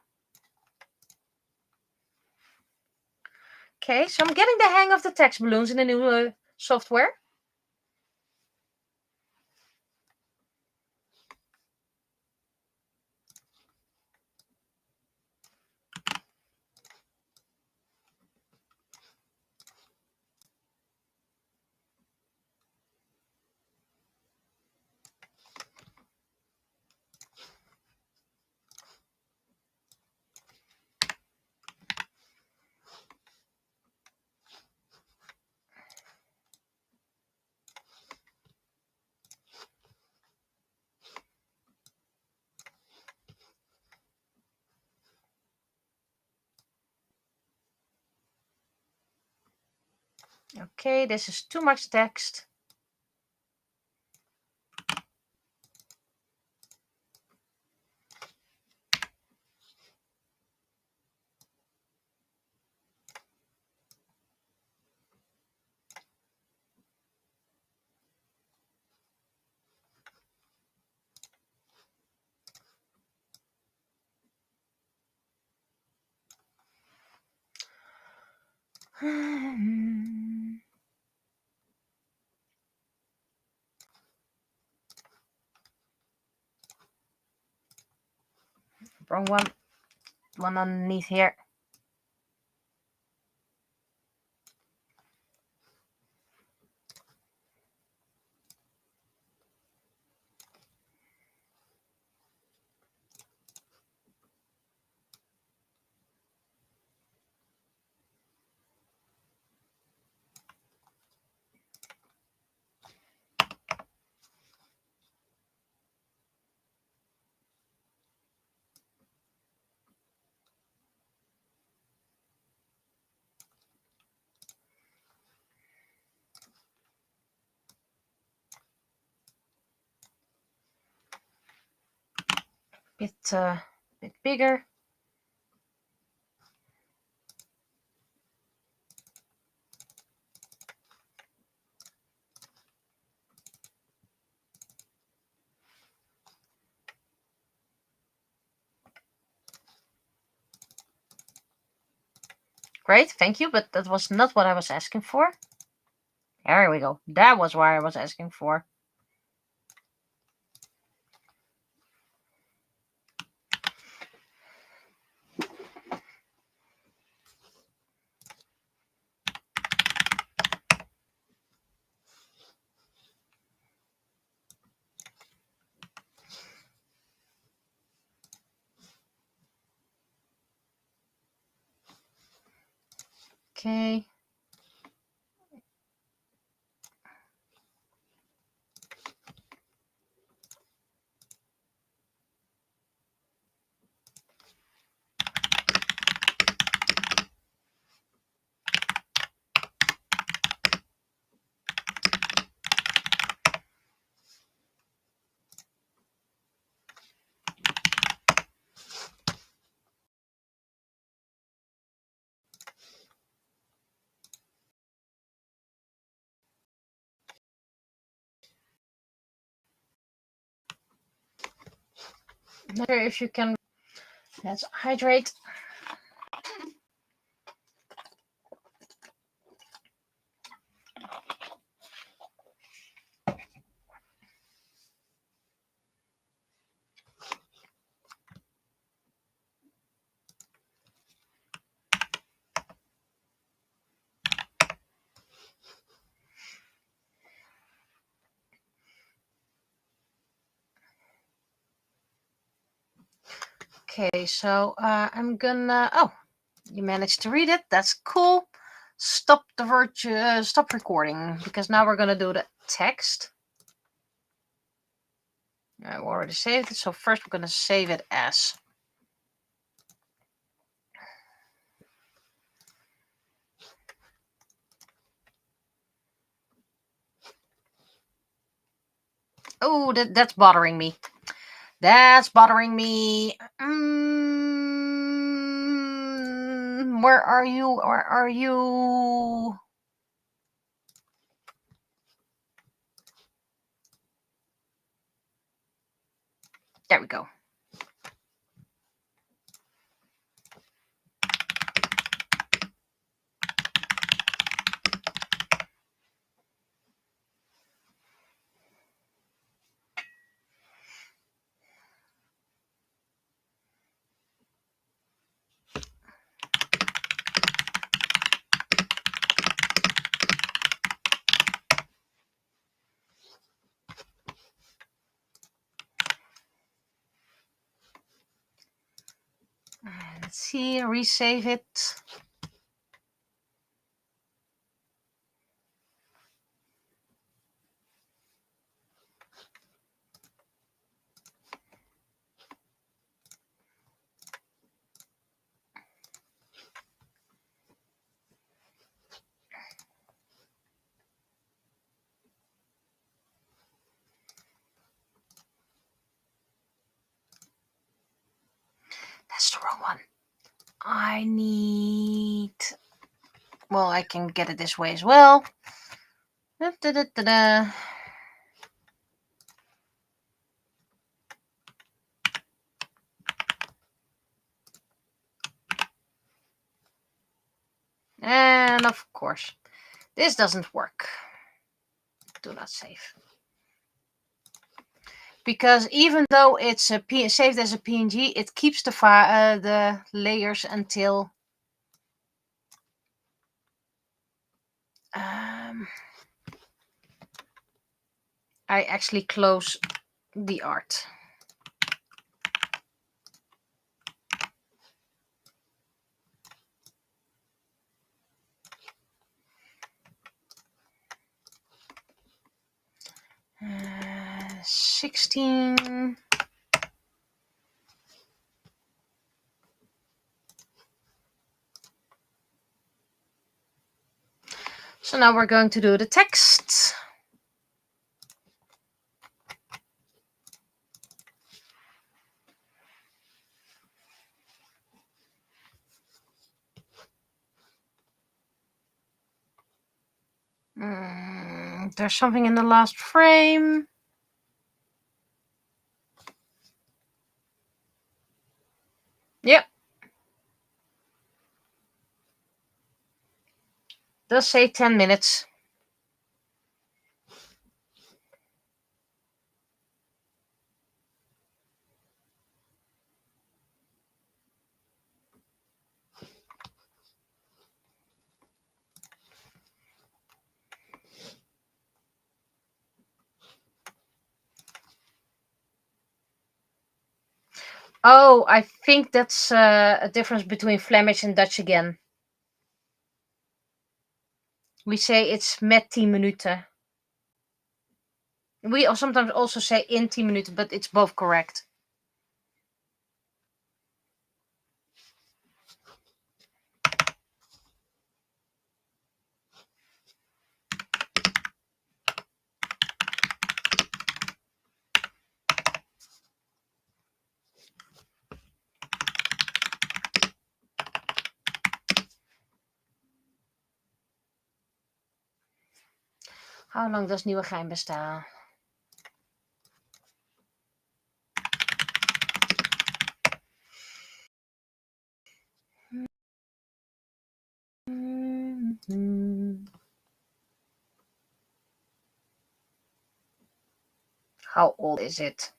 Okay, so I'm getting the hang of the text balloons in the new software. Okay, this is too much text. Wrong one. One underneath here. Bit bigger. Great, thank you, but that was not what I was asking for. There we go. That was what I was asking for. Okay. There, if you can, let's hydrate. Okay, so I'm gonna. Oh, you managed to read it. That's cool. Stop the stop recording, because now we're gonna do the text. I already saved it, so first we're gonna save it as. Oh, that's bothering me. That's bothering me. Where are you? Where are you? There we go. Let's see, resave it. That's the wrong one. I need. Well, I can get it this way as well. Da-da-da-da-da. And of course, this doesn't work. Do not save. because even though it's saved as a PNG, it keeps the layers until I actually close the art. Uh, 16. So now we're going to do the text. There's something in the last frame. Yep. Does say 10 minutes. Oh, I think that's a difference between Flemish and Dutch again. We say it's met 10 minuten. We sometimes also say in 10 minuten, but it's both correct. How long does Nieuwegein bestaan? How old is it?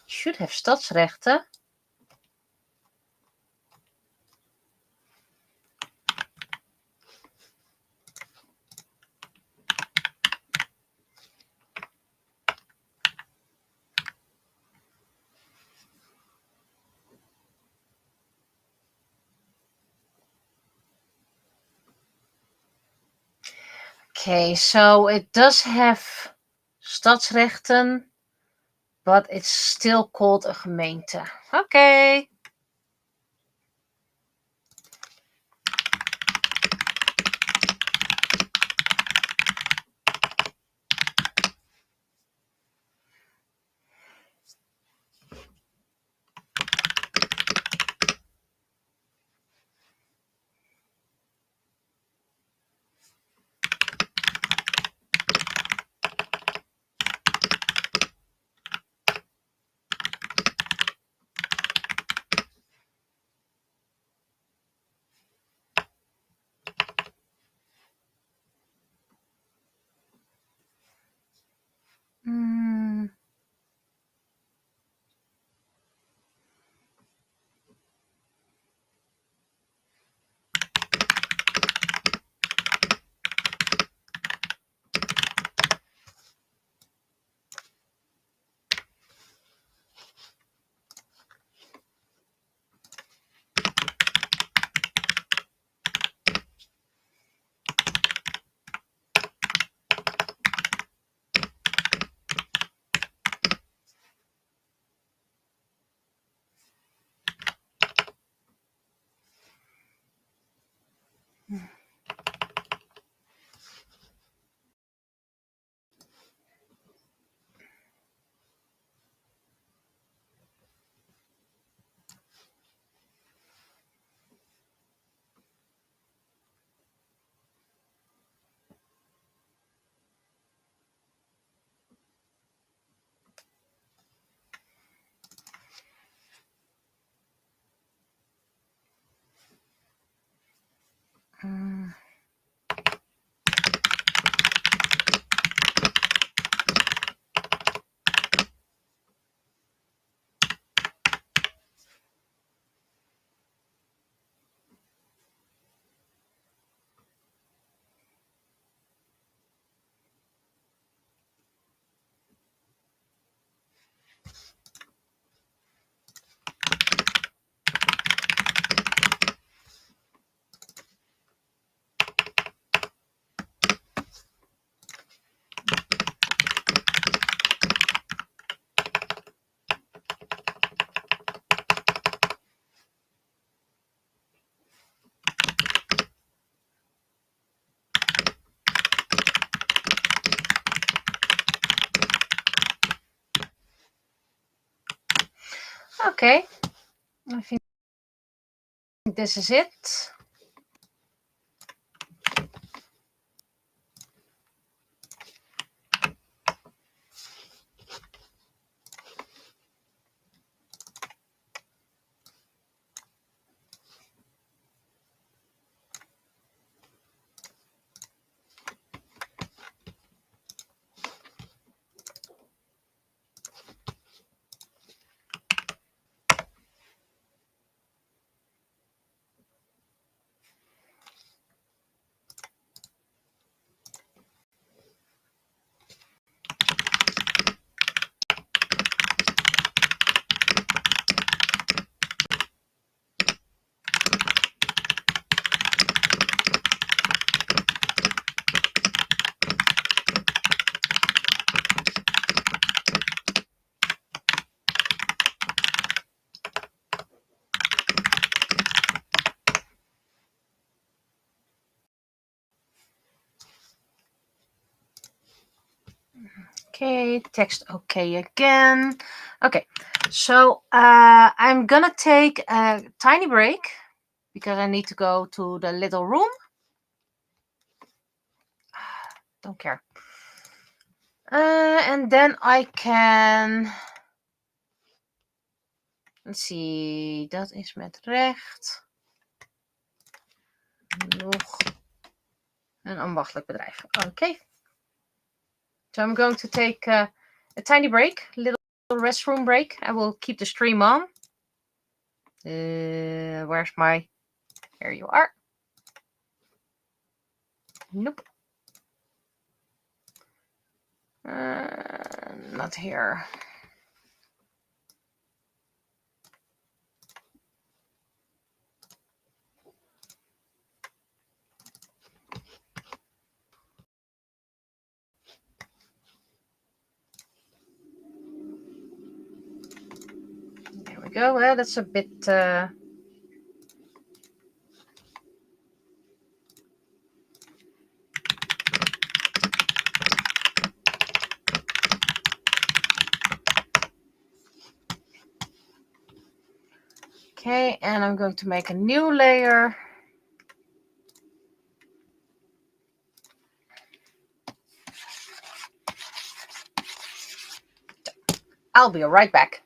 Should have stadsrechten. Okay, so it does have stadsrechten, but it's still called a gemeente. Okay. Okay, I think this is it. Okay, text okay again. Okay, so I'm gonna take a tiny break because I need to go to the little room. Don't care. And then I can... Let's see, dat is met recht. Nog een ambachtelijk bedrijf. Okay. So I'm going to take a tiny break, a little restroom break. I will keep the stream on. Where's my... Here you are. Nope. Not here. There we go. That's a bit... Okay, and I'm going to make a new layer. I'll be right back.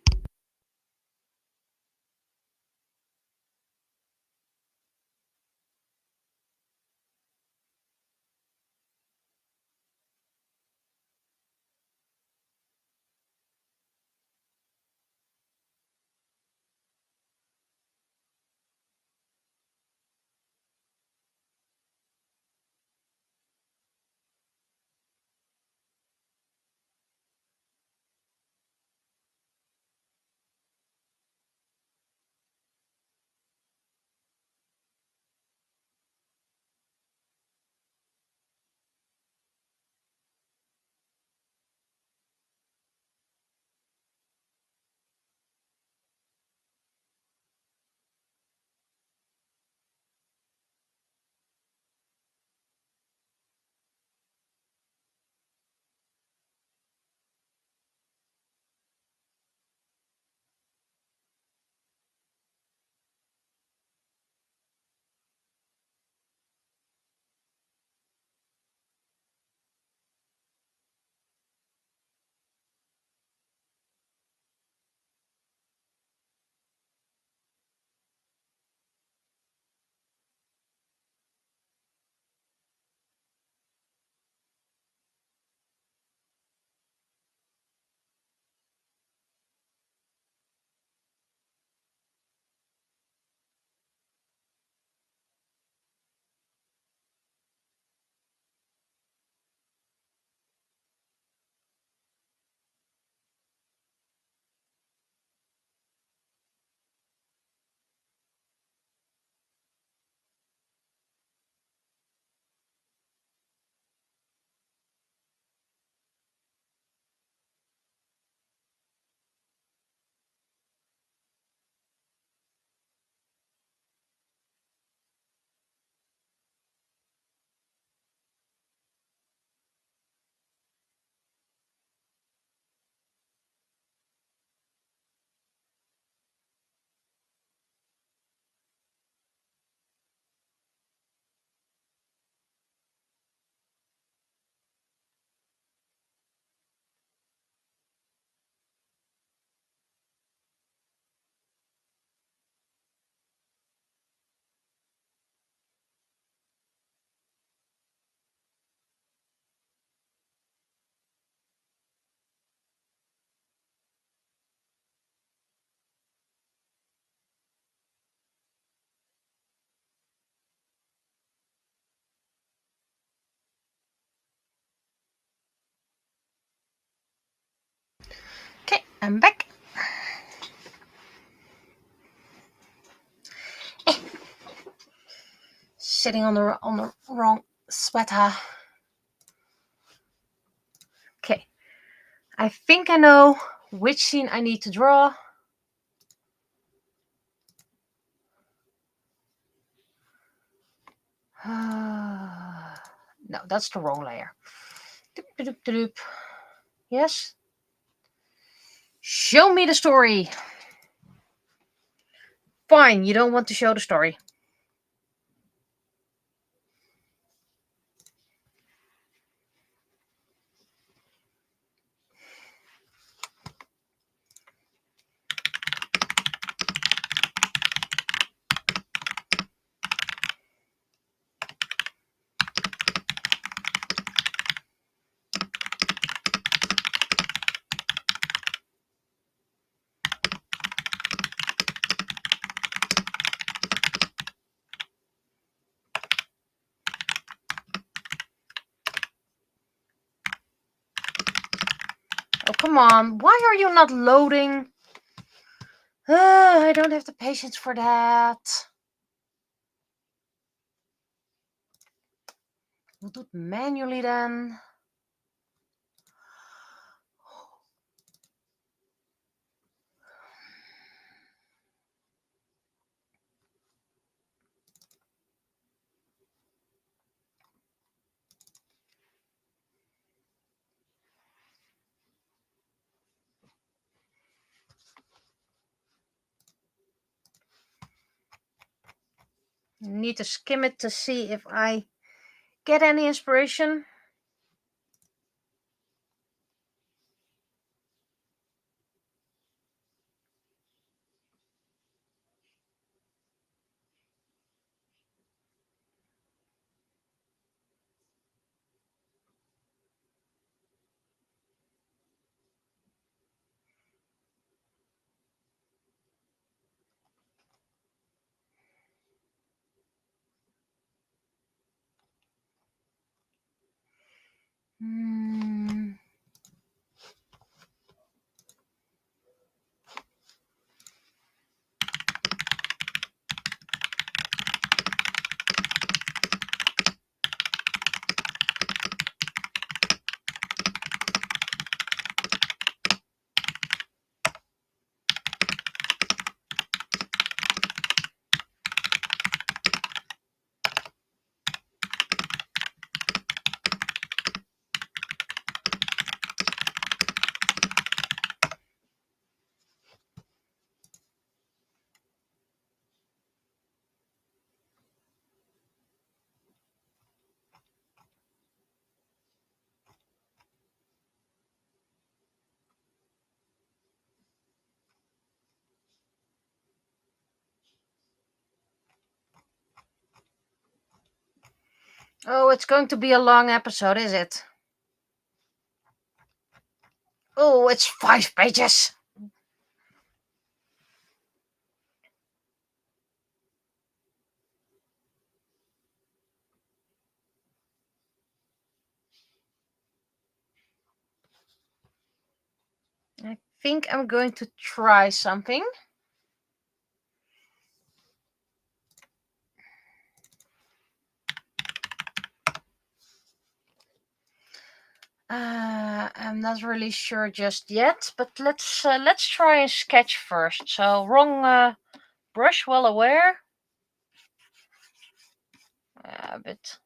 I'm back. Sitting on the wrong sweater. Okay. I think I know which scene I need to draw. No, that's the wrong layer. Yes. Show me the story. Fine, you don't want to show the story. Oh, come on. Why are you not loading? I don't have the patience for that. We'll do it manually then. Need to skim it to see if I get any inspiration. Oh, it's going to be a long episode, is it? Oh, it's 5 pages. I think I'm going to try something. I'm not really sure just yet, but let's try and sketch first. So wrong brush, well aware. A bit.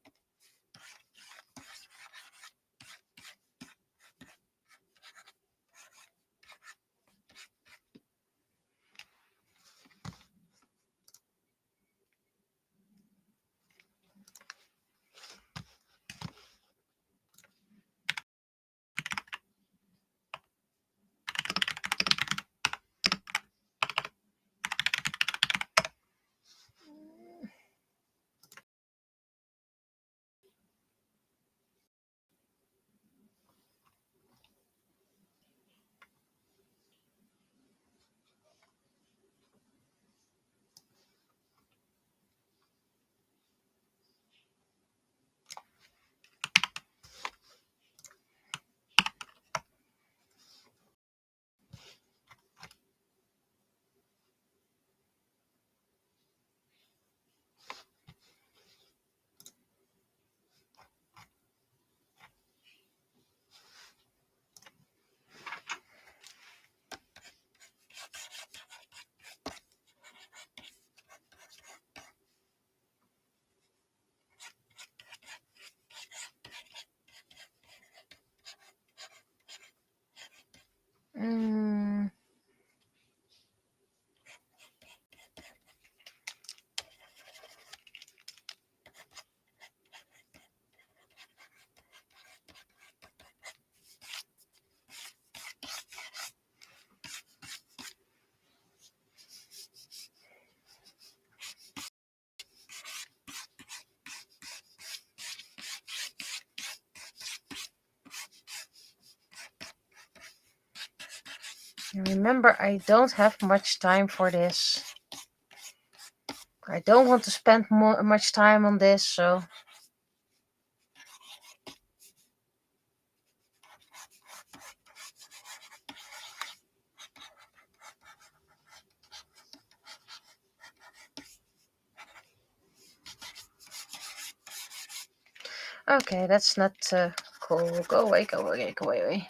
Remember, I don't have much time for this. I don't want to spend much time on this, so... Okay, that's not cool. Go away, go away, go away.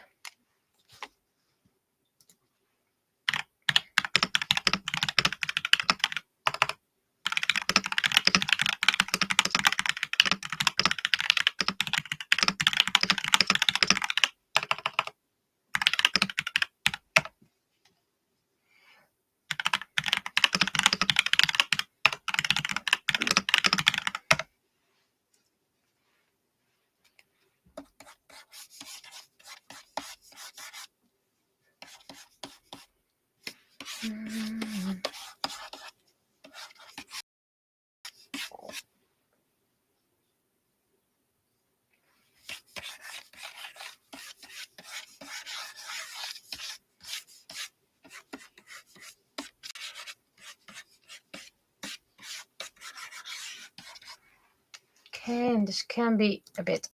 Okay, and this can be a bit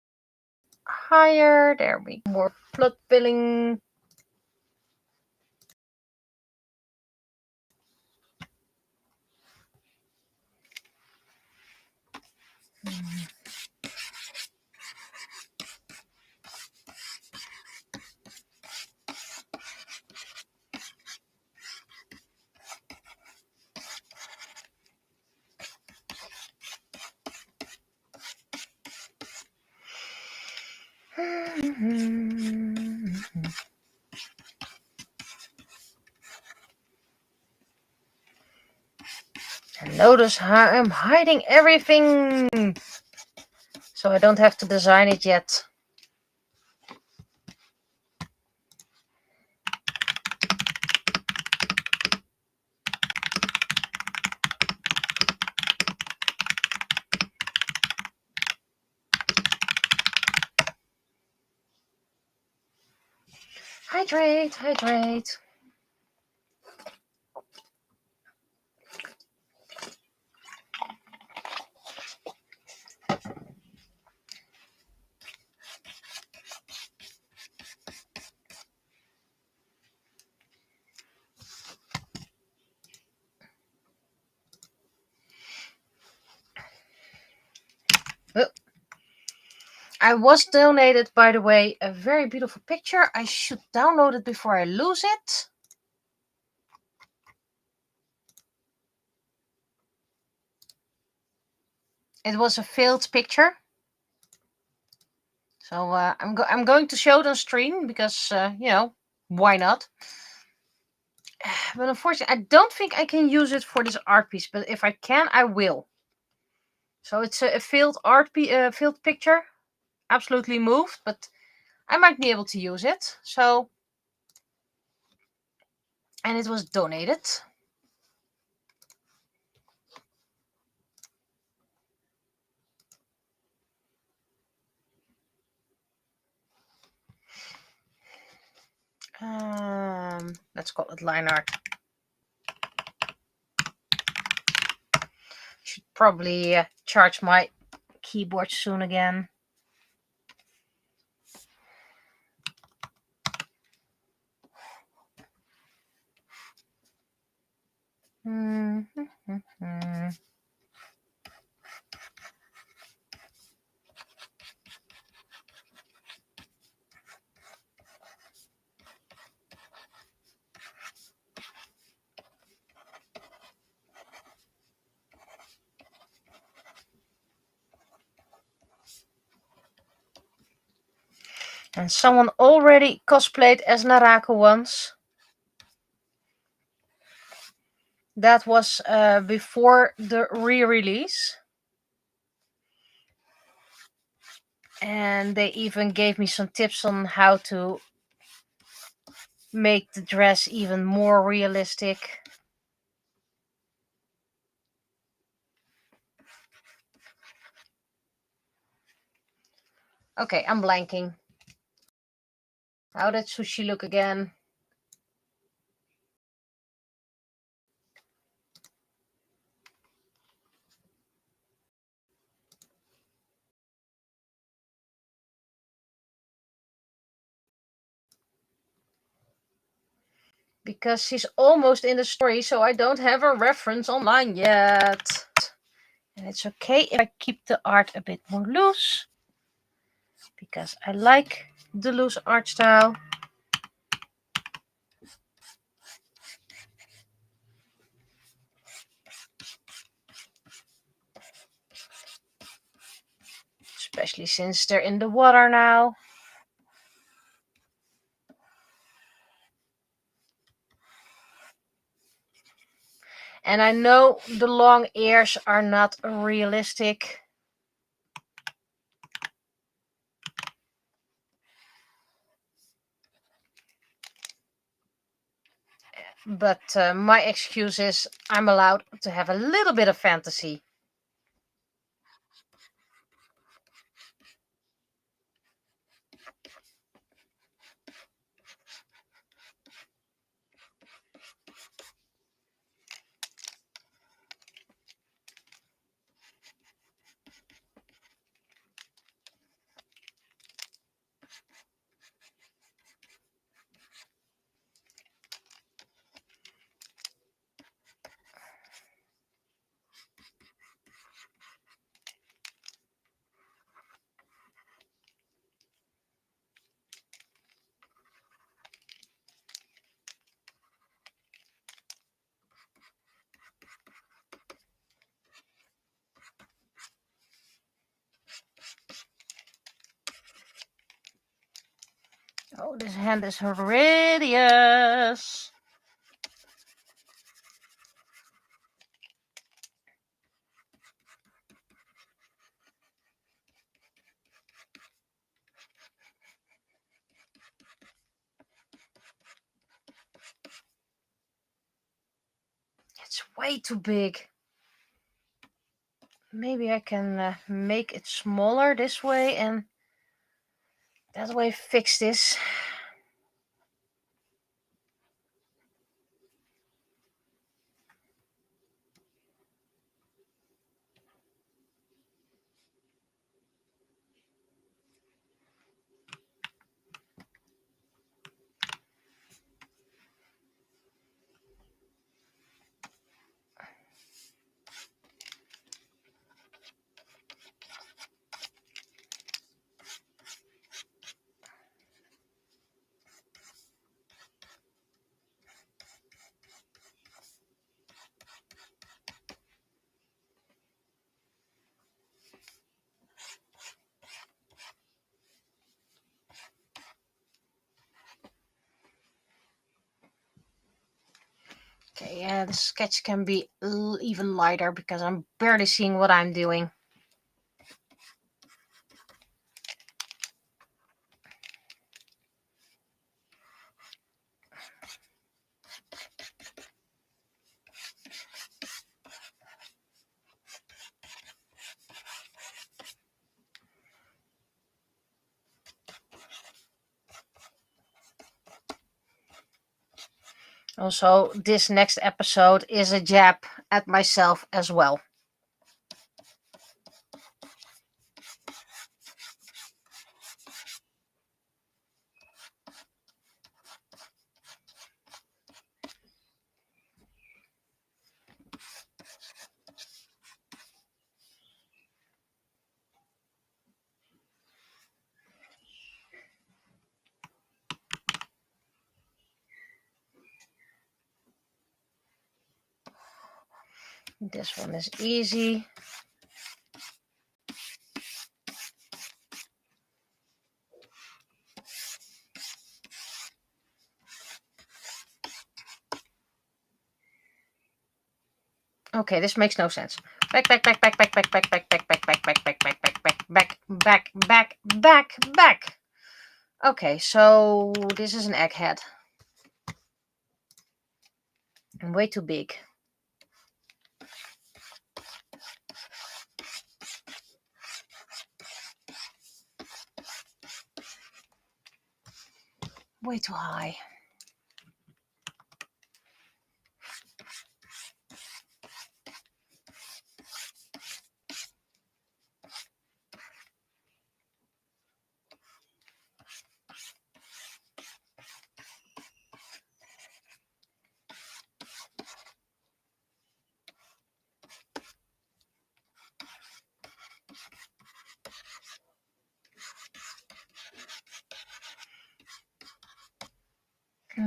higher. There we go. More flood filling. And notice how I'm hiding everything, so I don't have to design it yet. Hydrate, hydrate. Oh. I was donated, by the way, a very beautiful picture. I should download it before I lose it. It was a failed picture. So I'm going to show it on stream because, you know, why not? But unfortunately, I don't think I can use it for this art piece. But if I can, I will. So it's a failed failed picture. Absolutely moved, but I might be able to use it. So, and it was donated. Let's call it line art. Should probably charge my keyboard soon again. And someone already cosplayed as Narako once. That was before the re-release. And they even gave me some tips on how to make the dress even more realistic. Okay, I'm blanking. How did sushi look again? because she's almost in the story, so I don't have a reference online yet. And it's okay if I keep the art a bit more loose, because I like the loose art style. Especially since they're in the water now. And I know the long ears are not realistic. But my excuse is I'm allowed to have a little bit of fantasy. Oh, this hand is hideous. It's way too big. Maybe I can make it smaller this way and that way fix this. Okay, yeah, the sketch can be even lighter because I'm barely seeing what I'm doing. Also, this next episode is a jab at myself as well. This one is easy. Okay, this makes no sense. Back. Okay, so this is an egghead. And way too big. Way too high.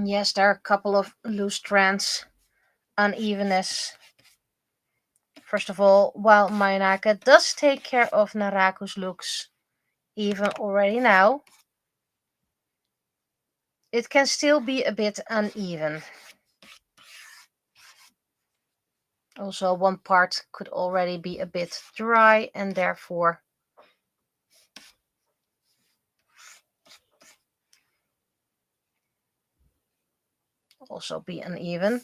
Yes, there are a couple of loose strands, unevenness. First of all, while Mayonaka does take care of Naraku's looks, even already now, it can still be a bit uneven. Also, one part could already be a bit dry and therefore also be uneven.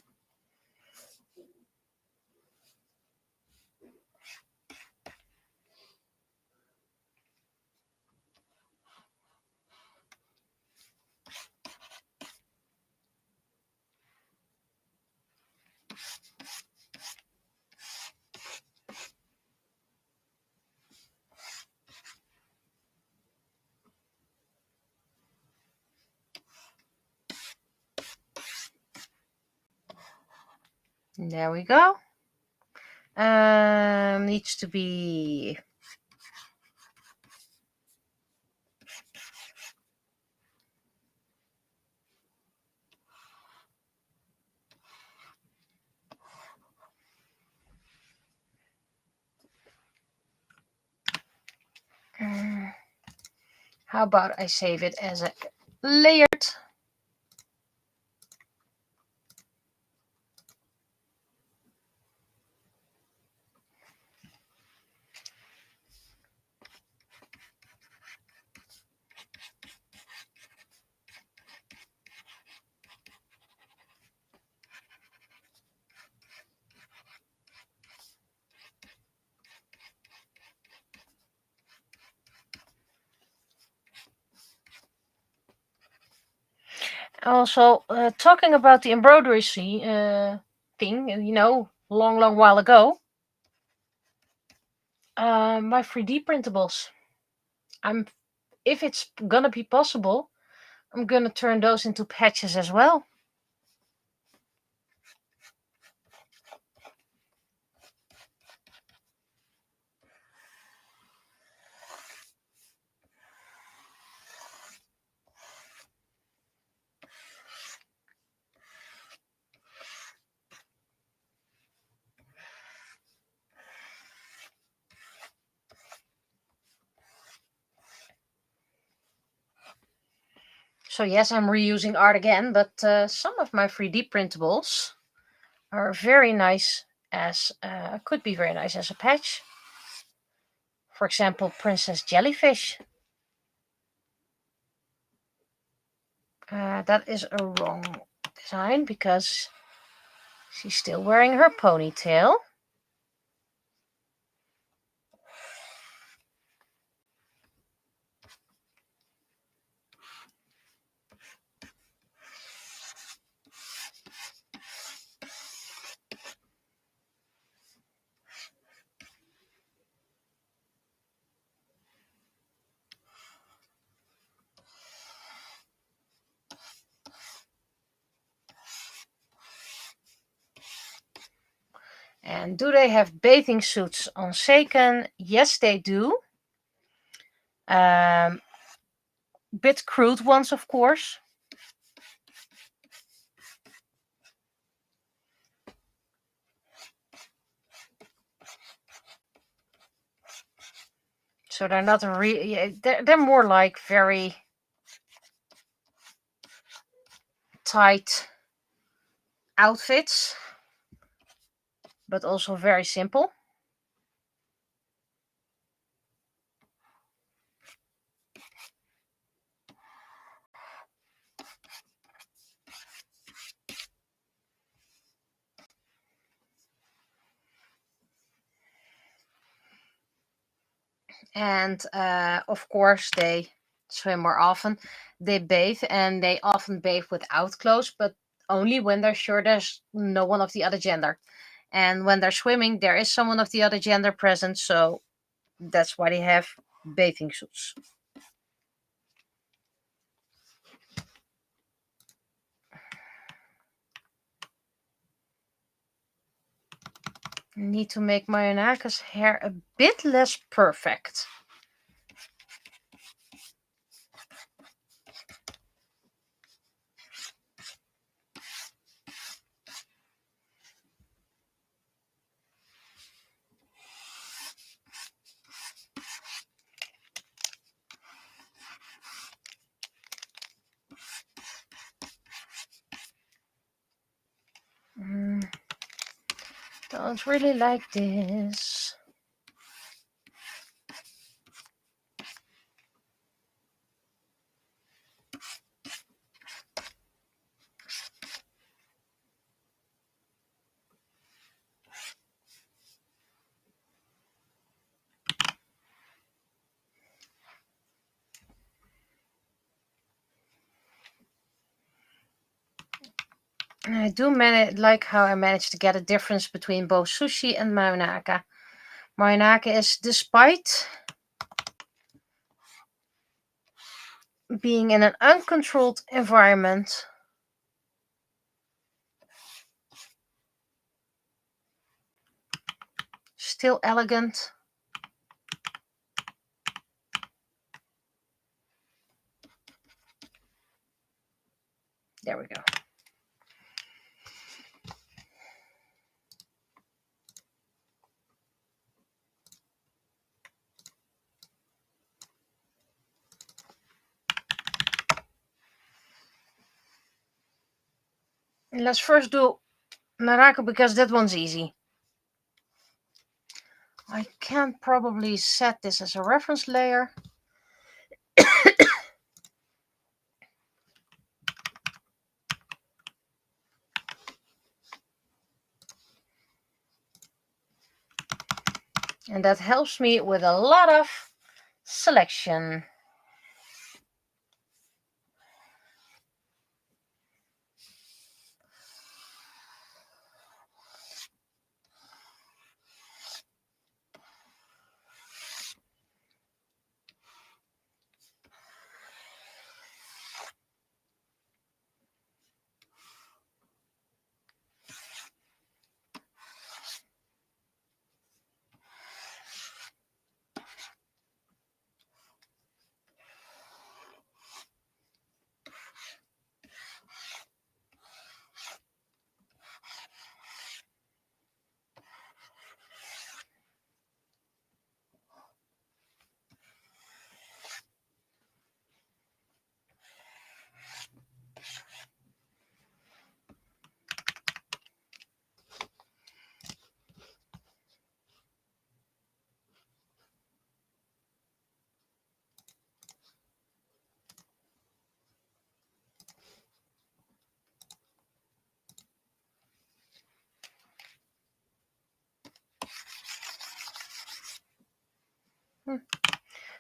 There we go. Needs to be how about I save it as a layered? Also, talking about the embroidery thing, long while ago, my 3D printables. If it's gonna be possible, I'm gonna turn those into patches as well. So yes, I'm reusing art again, but some of my 3D printables are very nice could be very nice as a patch. For example, Princess Jellyfish. That is a wrong design because she's still wearing her ponytail. And do they have bathing suits on Seiken? Yes, they do. Bit crude ones, of course. So they're not really. They're more like very tight outfits, but also very simple. And of course, they swim more often. They bathe, and they often bathe without clothes, but only when they're sure there's no one of the other gender. And when they're swimming, there is someone of the other gender present, so that's why they have bathing suits. Need to make Mayonaka's hair a bit less perfect. Don't really like this. I do like how I managed to get a difference between both sushi and marinaka. Marinaka is, despite being in an uncontrolled environment, still elegant. There we go. Let's first do Naraka because that one's easy. I can probably set this as a reference layer. And that helps me with a lot of selection.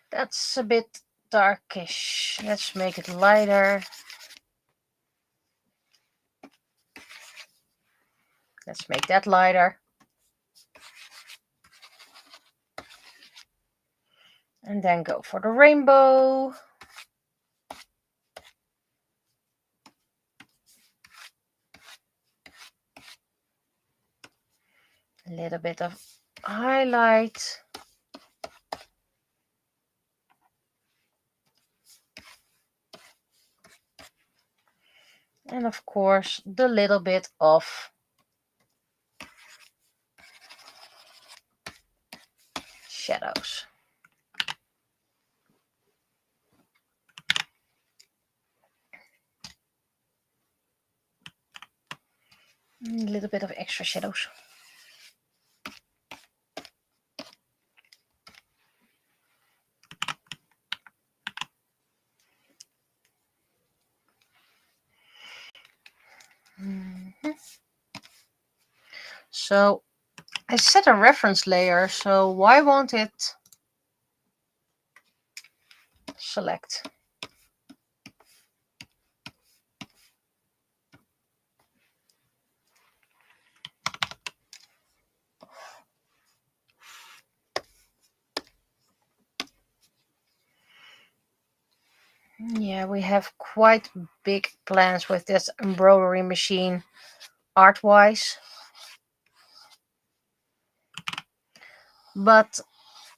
That's a bit darkish. Let's make it lighter. Let's make that lighter. And then go for the rainbow. A little bit of highlight. And of course, the little bit of shadows. A little bit of extra shadows. So I set a reference layer, so why won't it select? Yeah, we have quite big plans with this embroidery machine, art-wise. But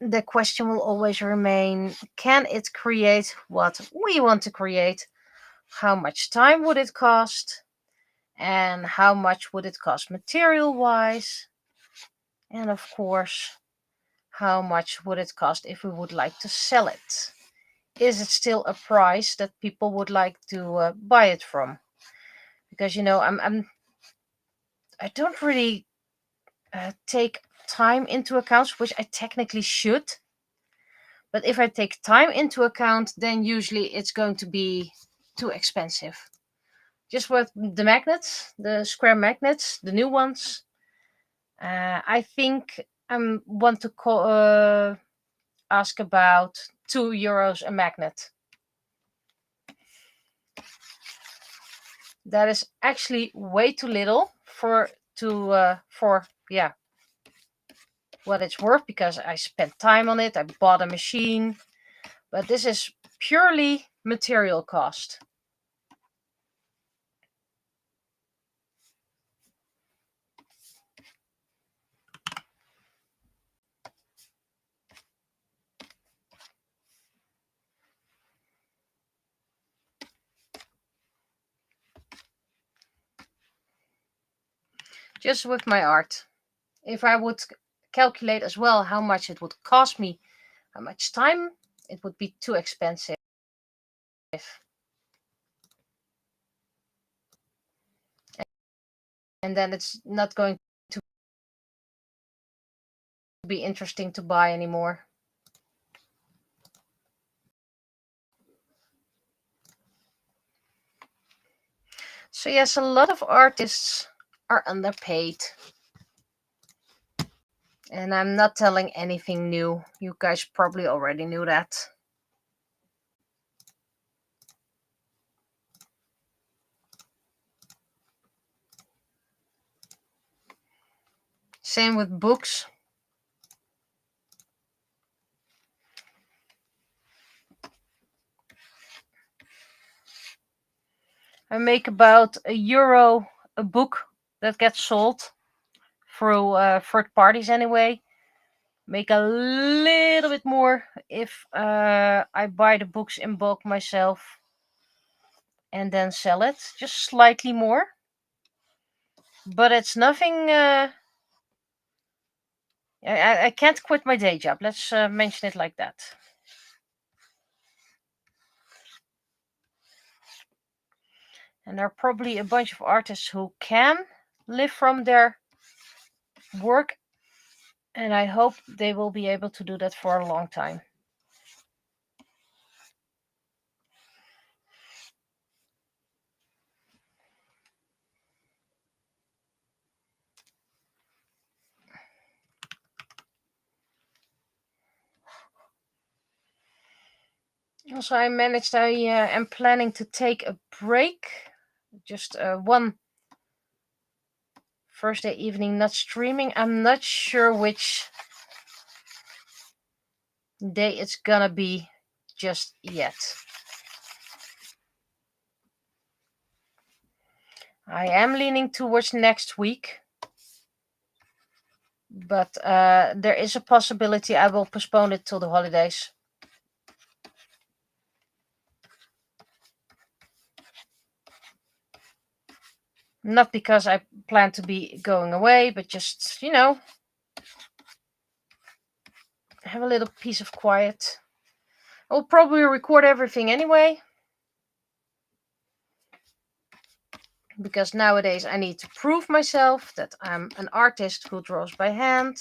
the question will always remain, can it create what we want to create? How much time would it cost? And how much would it cost material-wise? And of course, how much would it cost if we would like to sell it? Is it still a price that people would like to buy it from? Because I don't really take time into account, which I technically should. But if I take time into account, then usually it's going to be too expensive. Just with the magnets, the square magnets, the new ones, I think I want to ask about €2 a magnet. That is actually way too little for what it's worth, because I spent time on it. I bought a machine, but this is purely material cost. Just with my art. If I would calculate as well how much it would cost me, how much time, it would be too expensive. And then it's not going to be interesting to buy anymore. So yes, a lot of artists are underpaid. And I'm not telling anything new. You guys probably already knew that. Same with books. I make about €1 a book that gets sold through third parties anyway. Make a little bit more if I buy the books in bulk myself and then sell it. Just slightly more. But it's nothing... I can't quit my day job. Let's mention it like that. And there are probably a bunch of artists who can live from their work. And I hope they will be able to do that for a long time. Also, I am planning to take a break. Just one Thursday evening not streaming. I'm not sure which day it's gonna be just yet. I am leaning towards next week. But there is a possibility I will postpone it till the holidays. Not because I plan to be going away, but just, have a little piece of quiet. I will probably record everything anyway. Because nowadays I need to prove myself that I'm an artist who draws by hand.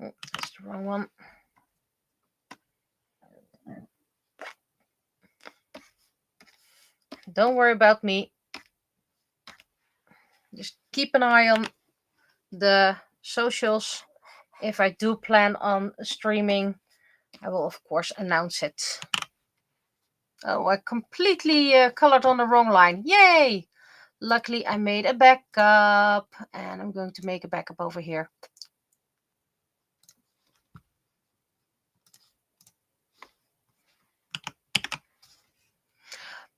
Oh, that's the wrong one. Don't worry about me. Just keep an eye on the socials. If I do plan on streaming, I will of course announce it. Oh, I completely colored on the wrong line. Yay! Luckily, I made a backup, and I'm going to make a backup over here.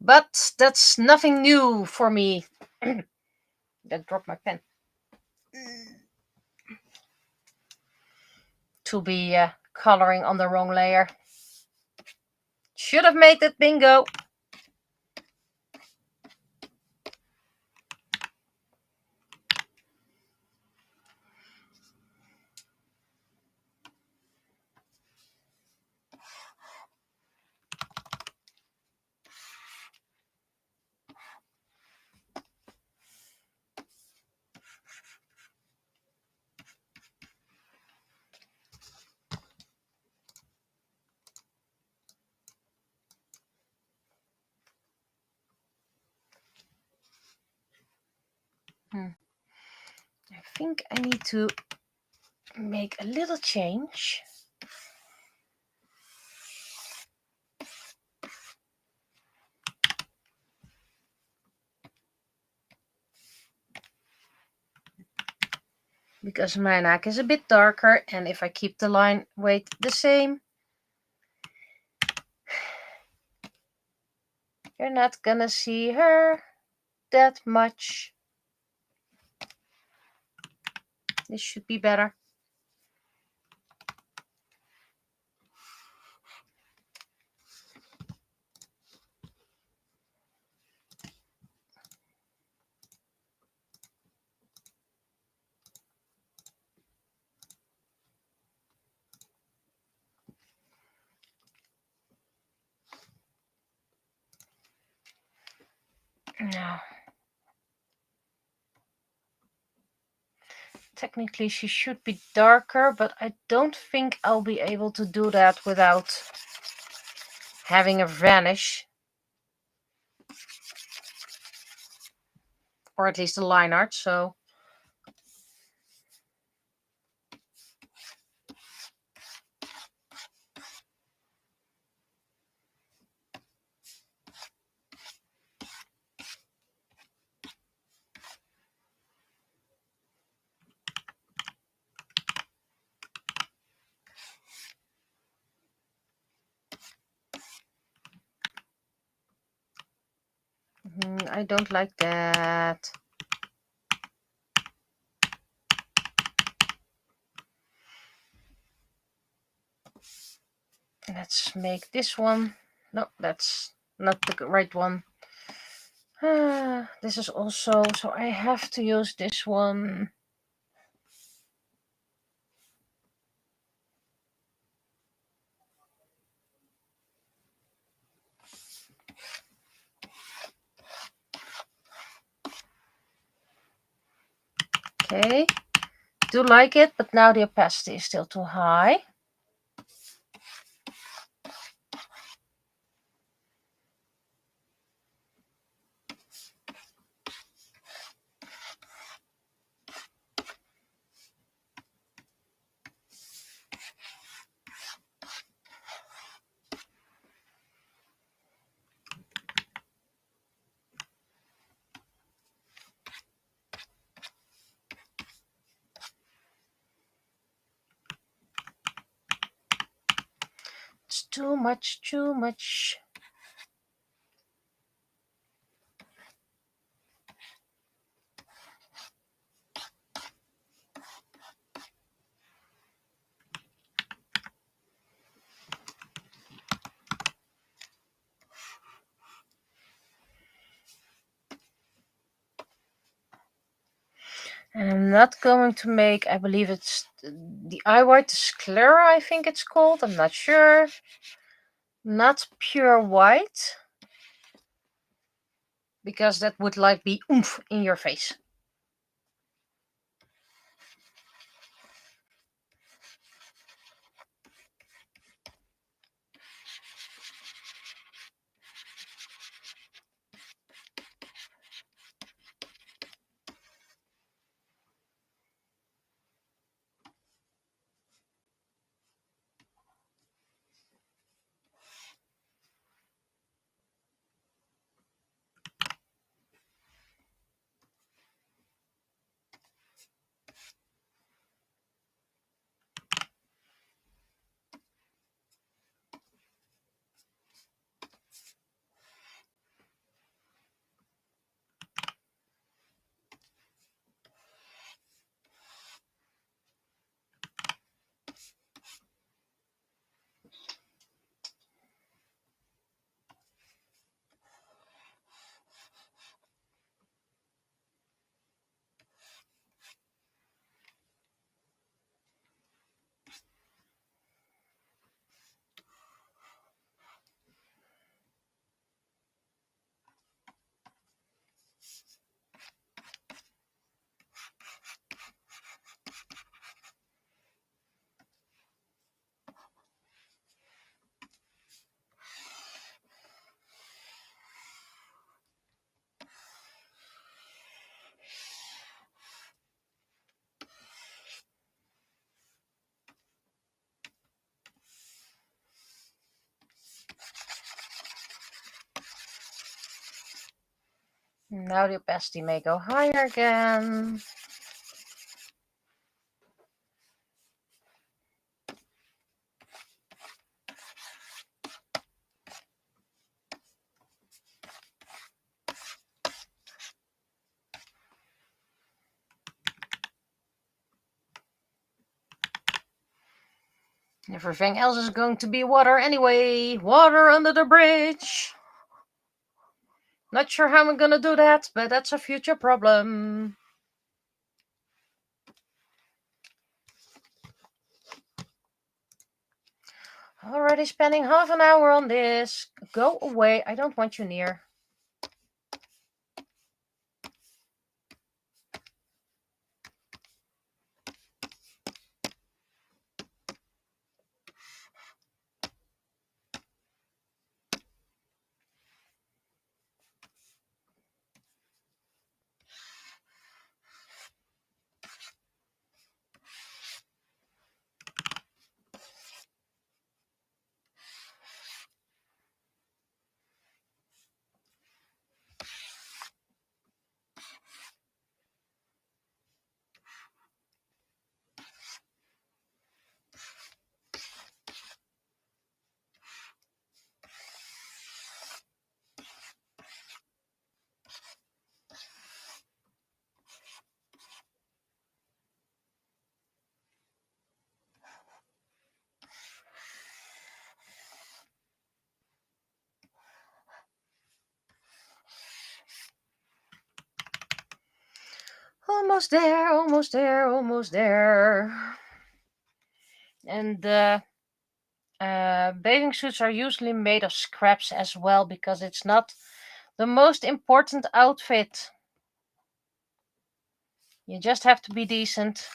But that's nothing new for me. That dropped my pen. To be coloring on the wrong layer. Should have made that bingo. think I need to make a little change. Because my neck is a bit darker, and if I keep the line weight the same, you're not gonna see her that much. This should be better. Now, technically she should be darker, but I don't think I'll be able to do that without having a vanish. Or at least a line art, so... I don't like that. Let's make this one. No, that's not the right one. This is also, so I have to use this one. Okay, do like it, but now the opacity is still too high. It's too much, too much. And I'm not going to make, I believe it's the eye white, the sclera, I think it's called. I'm not sure. Not pure white. Because that would like be oomph in your face. Now the opacity may go higher again. Everything else is going to be water anyway. Water under the bridge. Not sure how I'm gonna do that, but that's a future problem. Already spending half an hour on this. Go away. I don't want you near. Almost there, almost there, almost there. And the bathing suits are usually made of scraps as well, because it's not the most important outfit. You just have to be decent.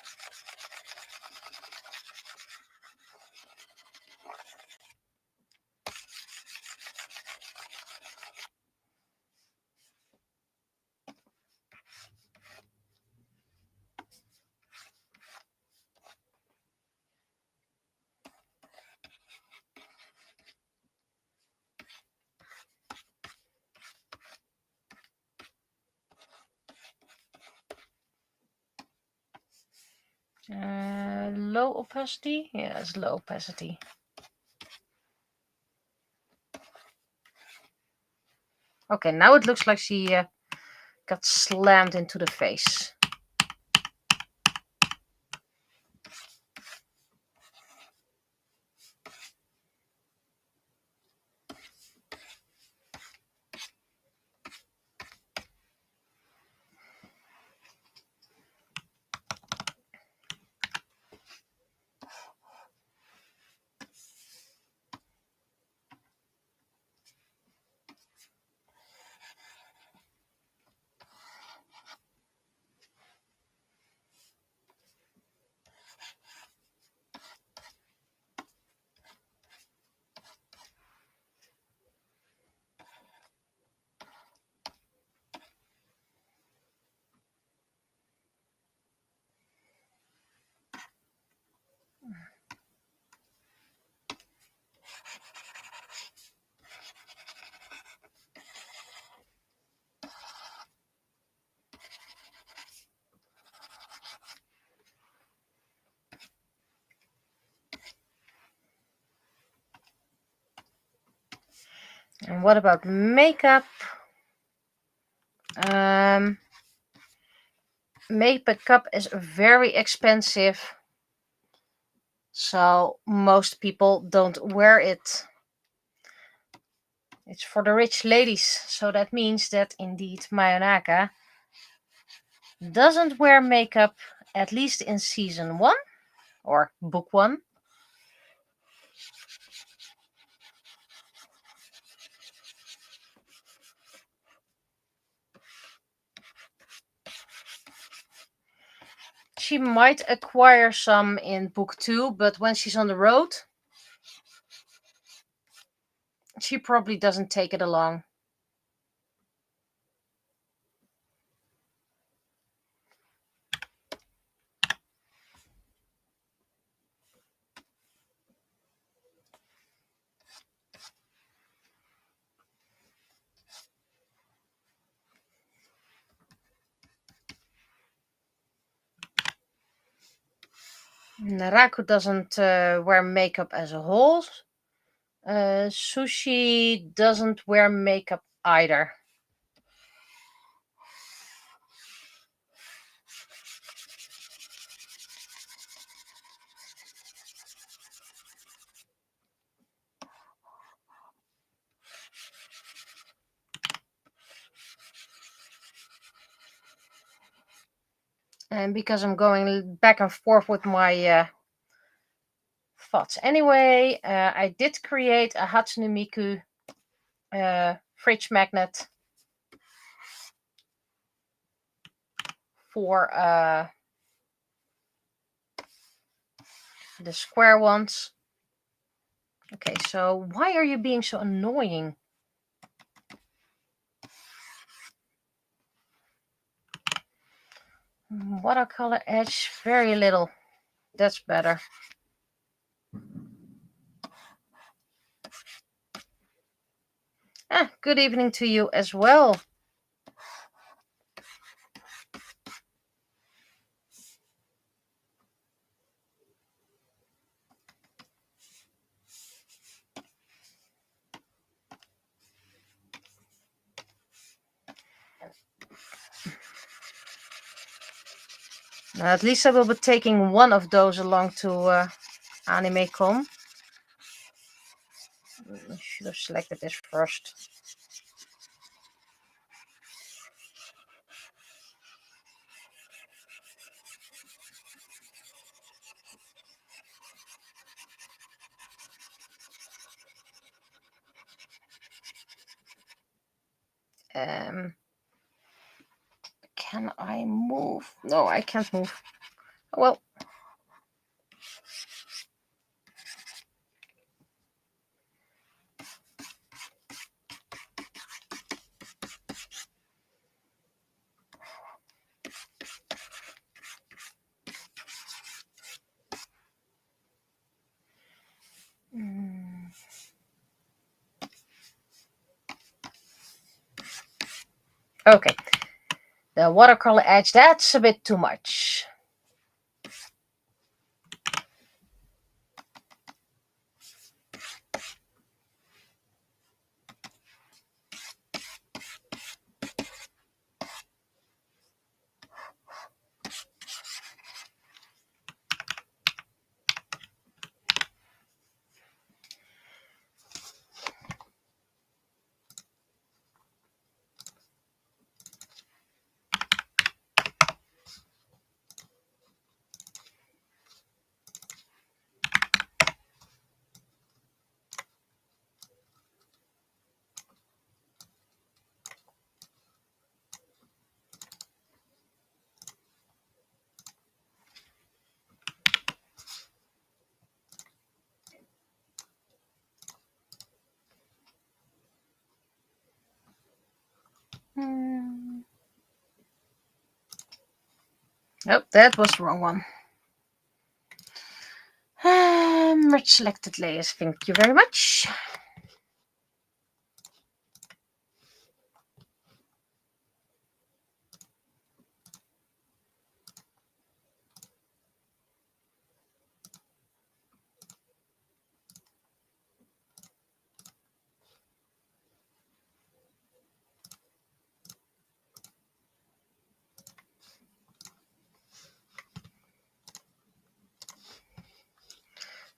Low opacity? Yeah, it's low opacity. Okay, now it looks like she got slammed into the face. And what about makeup? Makeup is very expensive, so most people don't wear it. It's for the rich ladies, so that means that indeed Mayonaka doesn't wear makeup, at least in season 1 or book 1. She might acquire some in book 2, but when she's on the road, she probably doesn't take it along. Naraku doesn't wear makeup as a whole. Sushi doesn't wear makeup either. And because I'm going back and forth with my thoughts anyway, I did create a Hatsune Miku fridge magnet for the square ones. Okay, so why are you being so annoying? Watercolor edge, very little. That's better. Good evening to you as well. Now, at least I will be taking one of those along to AnimeCon. I should have selected this first. Can I move? No, I can't move. Well. Okay. The watercolor edge, that's a bit too much. Nope, that was the wrong one. Merge selected layers, thank you very much.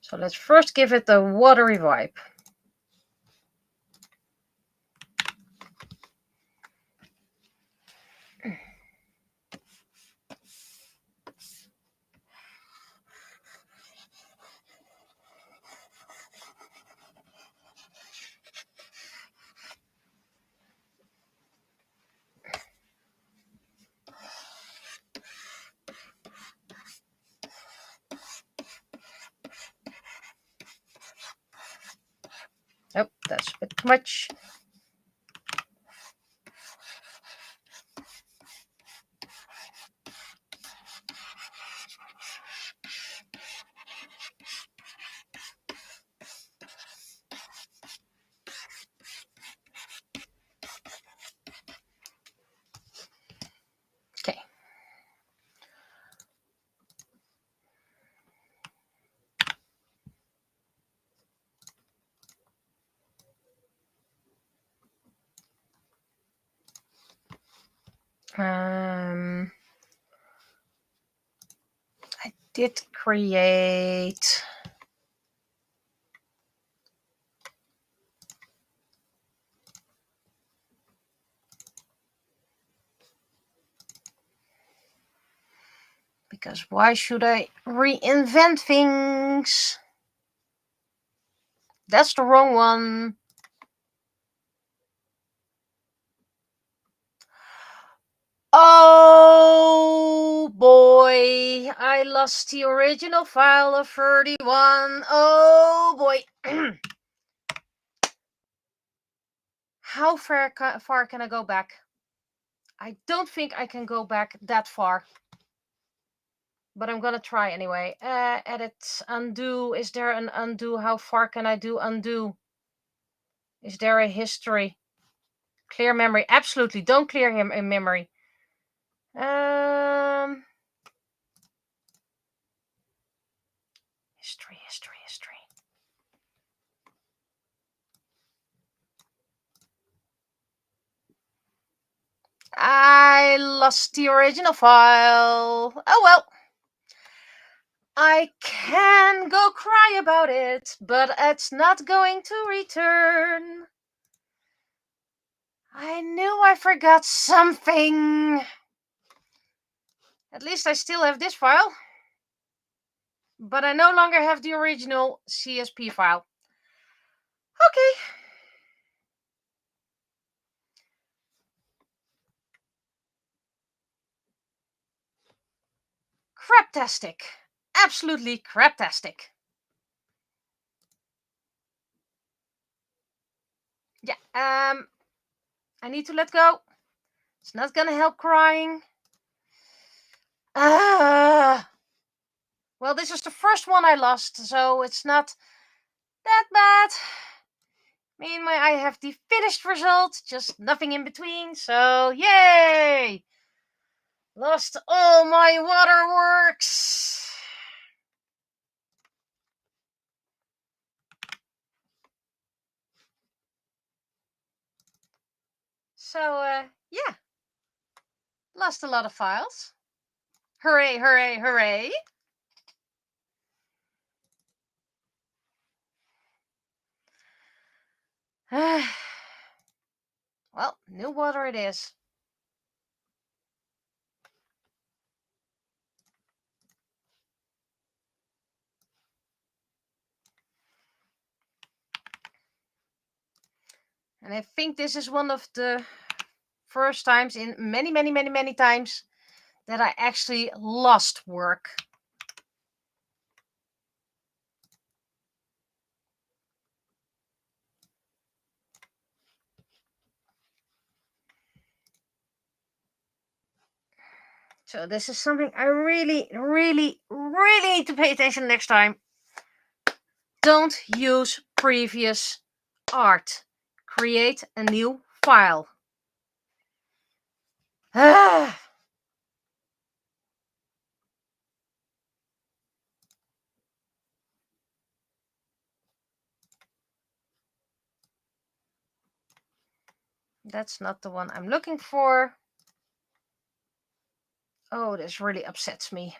So let's first give it a watery vibe. Oh, that's a bit too much. Okay. I did create... Because why should I reinvent things? That's the wrong one. Oh boy, I lost the original file of 31. Oh boy. How far can I go back? I don't think I can go back that far. But I'm gonna try anyway. Edit, undo. Is there an undo? How far can I do undo? Is there a history? Clear memory. Absolutely. Don't clear him in memory. History. I lost the original file. Oh well. I can go cry about it, but it's not going to return. I knew I forgot something. At least I still have this file. But I no longer have the original CSP file. Okay. Craptastic. Absolutely craptastic. Yeah, I need to let go. It's not gonna help crying. Well, this is the first one I lost, so it's not that bad. Meanwhile, I have the finished result, just nothing in between, so yay! Lost all my waterworks! So, yeah. Lost a lot of files. Hooray, hooray, hooray! Well, new water it is. And I think this is one of the first times in many times that I actually lost work. So this is something I really need to pay attention next time. Don't use previous art. Create a new file. That's not the one I'm looking for. Oh, this really upsets me.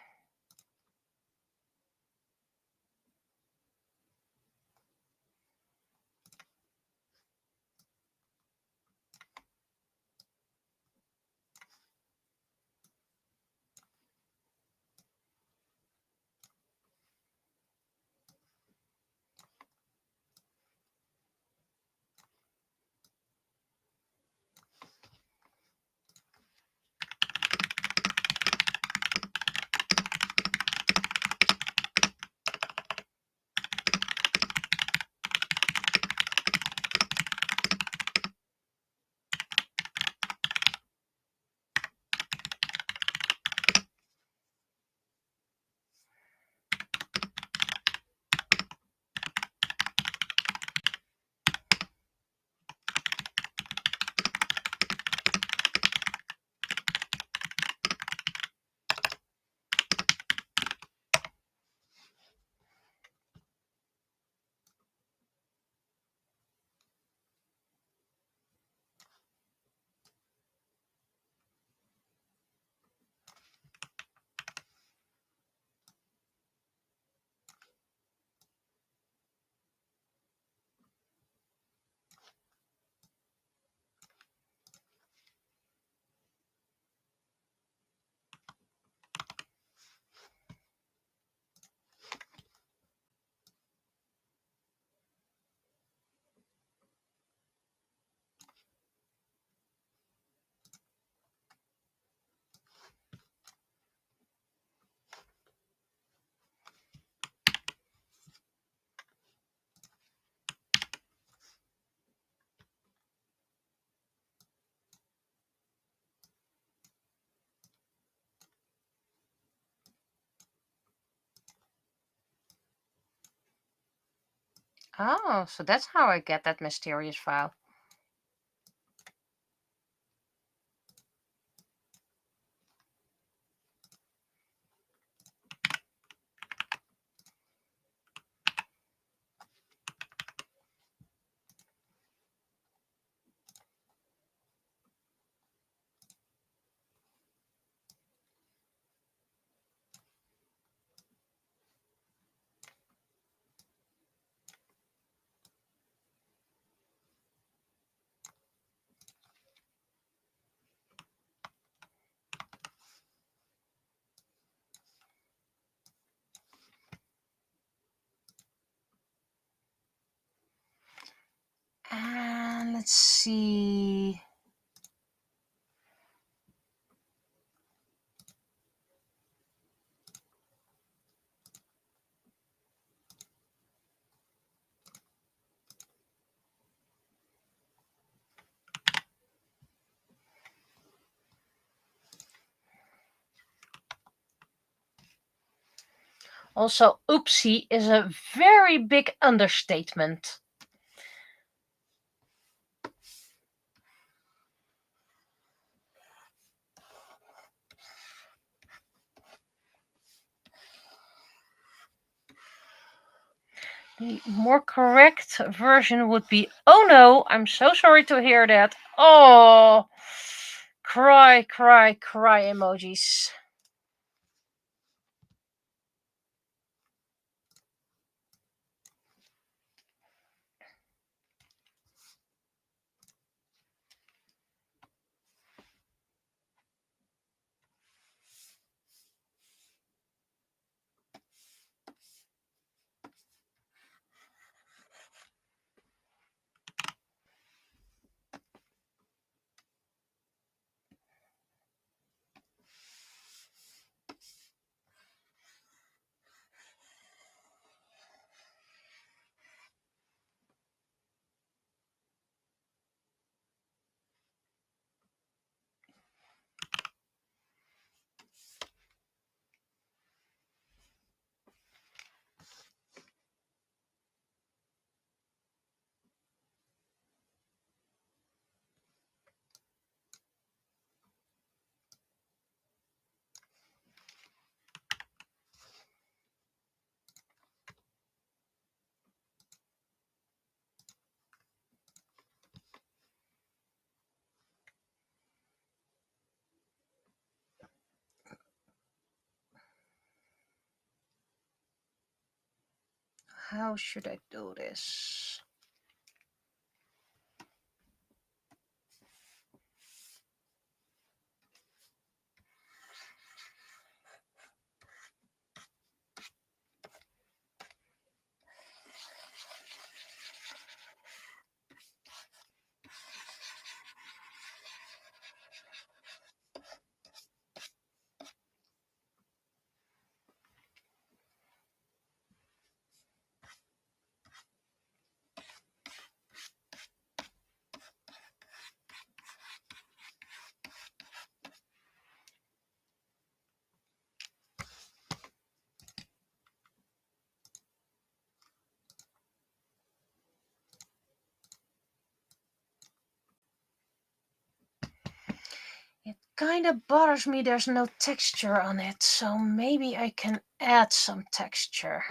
Oh, so that's how I get that mysterious file. And let's see. Also, oopsie is a very big understatement. The more correct version would be, oh no, I'm so sorry to hear that. Oh, cry, cry, cry emojis. How should I do this? It kind of bothers me there's no texture on it, so maybe I can add some texture.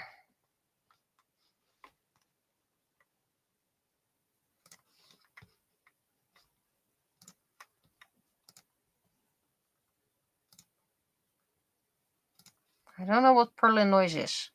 I don't know what Perlin noise is.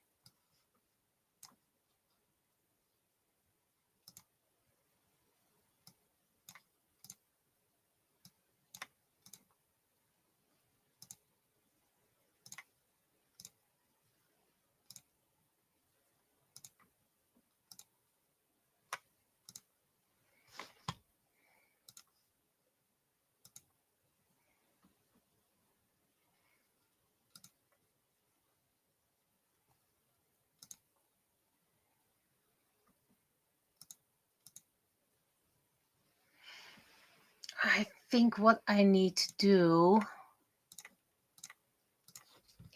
I think what I need to do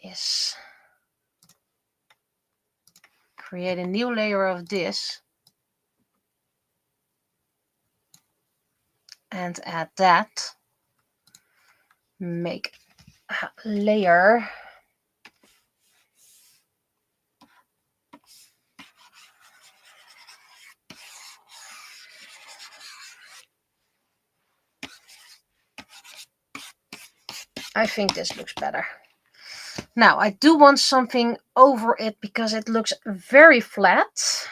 is create a new layer of this and add that. Make a layer. I think this looks better. Now I do want something over it because it looks very flat.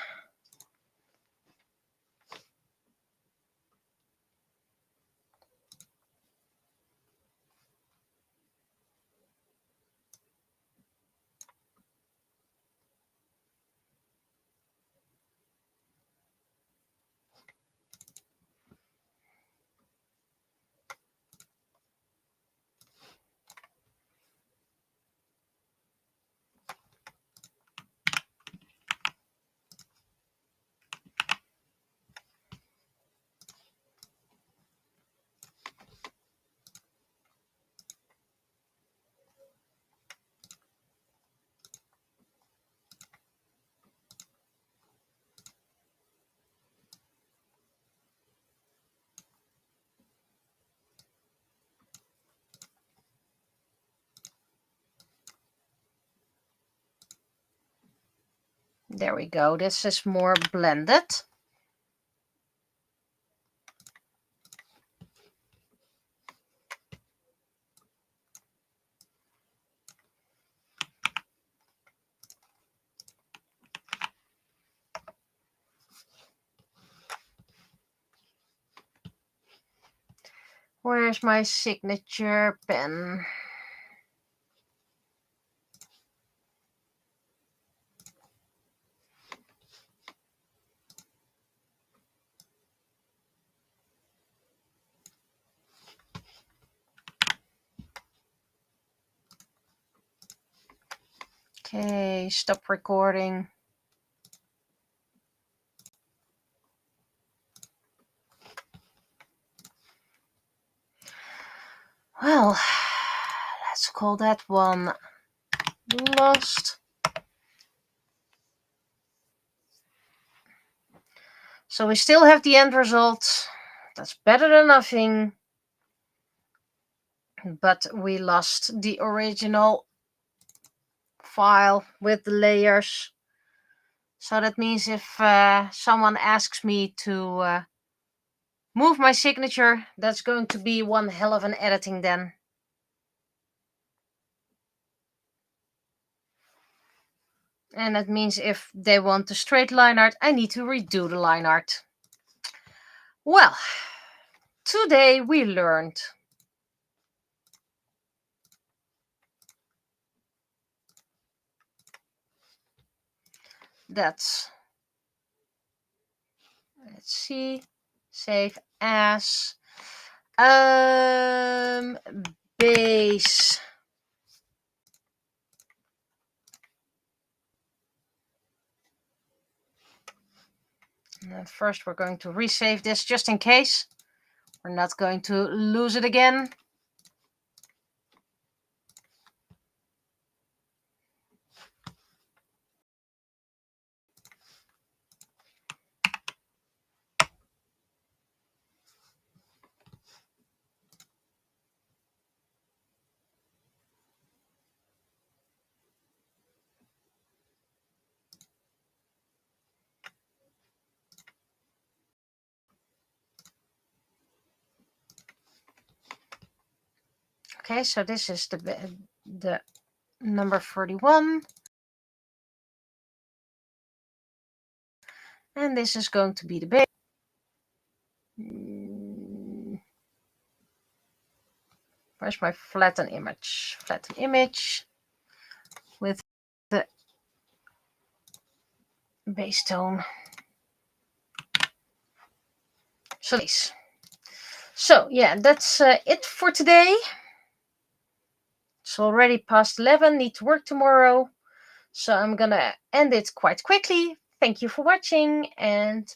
There we go. This is more blended. Where's my signature pen? Okay, stop recording. Well, let's call that one lost. So we still have the end result. That's better than nothing. But we lost the original file with the layers. So that means if someone asks me to move my signature, that's going to be one hell of an editing then. And that means if they want the straight line art, I need to redo the line art. Well, today we learned that, let's see, save as base. And first we're going to resave this just in case. We're not going to lose it again. Okay, so this is the number 31. And this is going to be the base. Where's my flatten image? Flatten image with the base tone. So yeah, that's it for today. It's already past 11, need to work tomorrow. So I'm gonna end it quite quickly. Thank you for watching and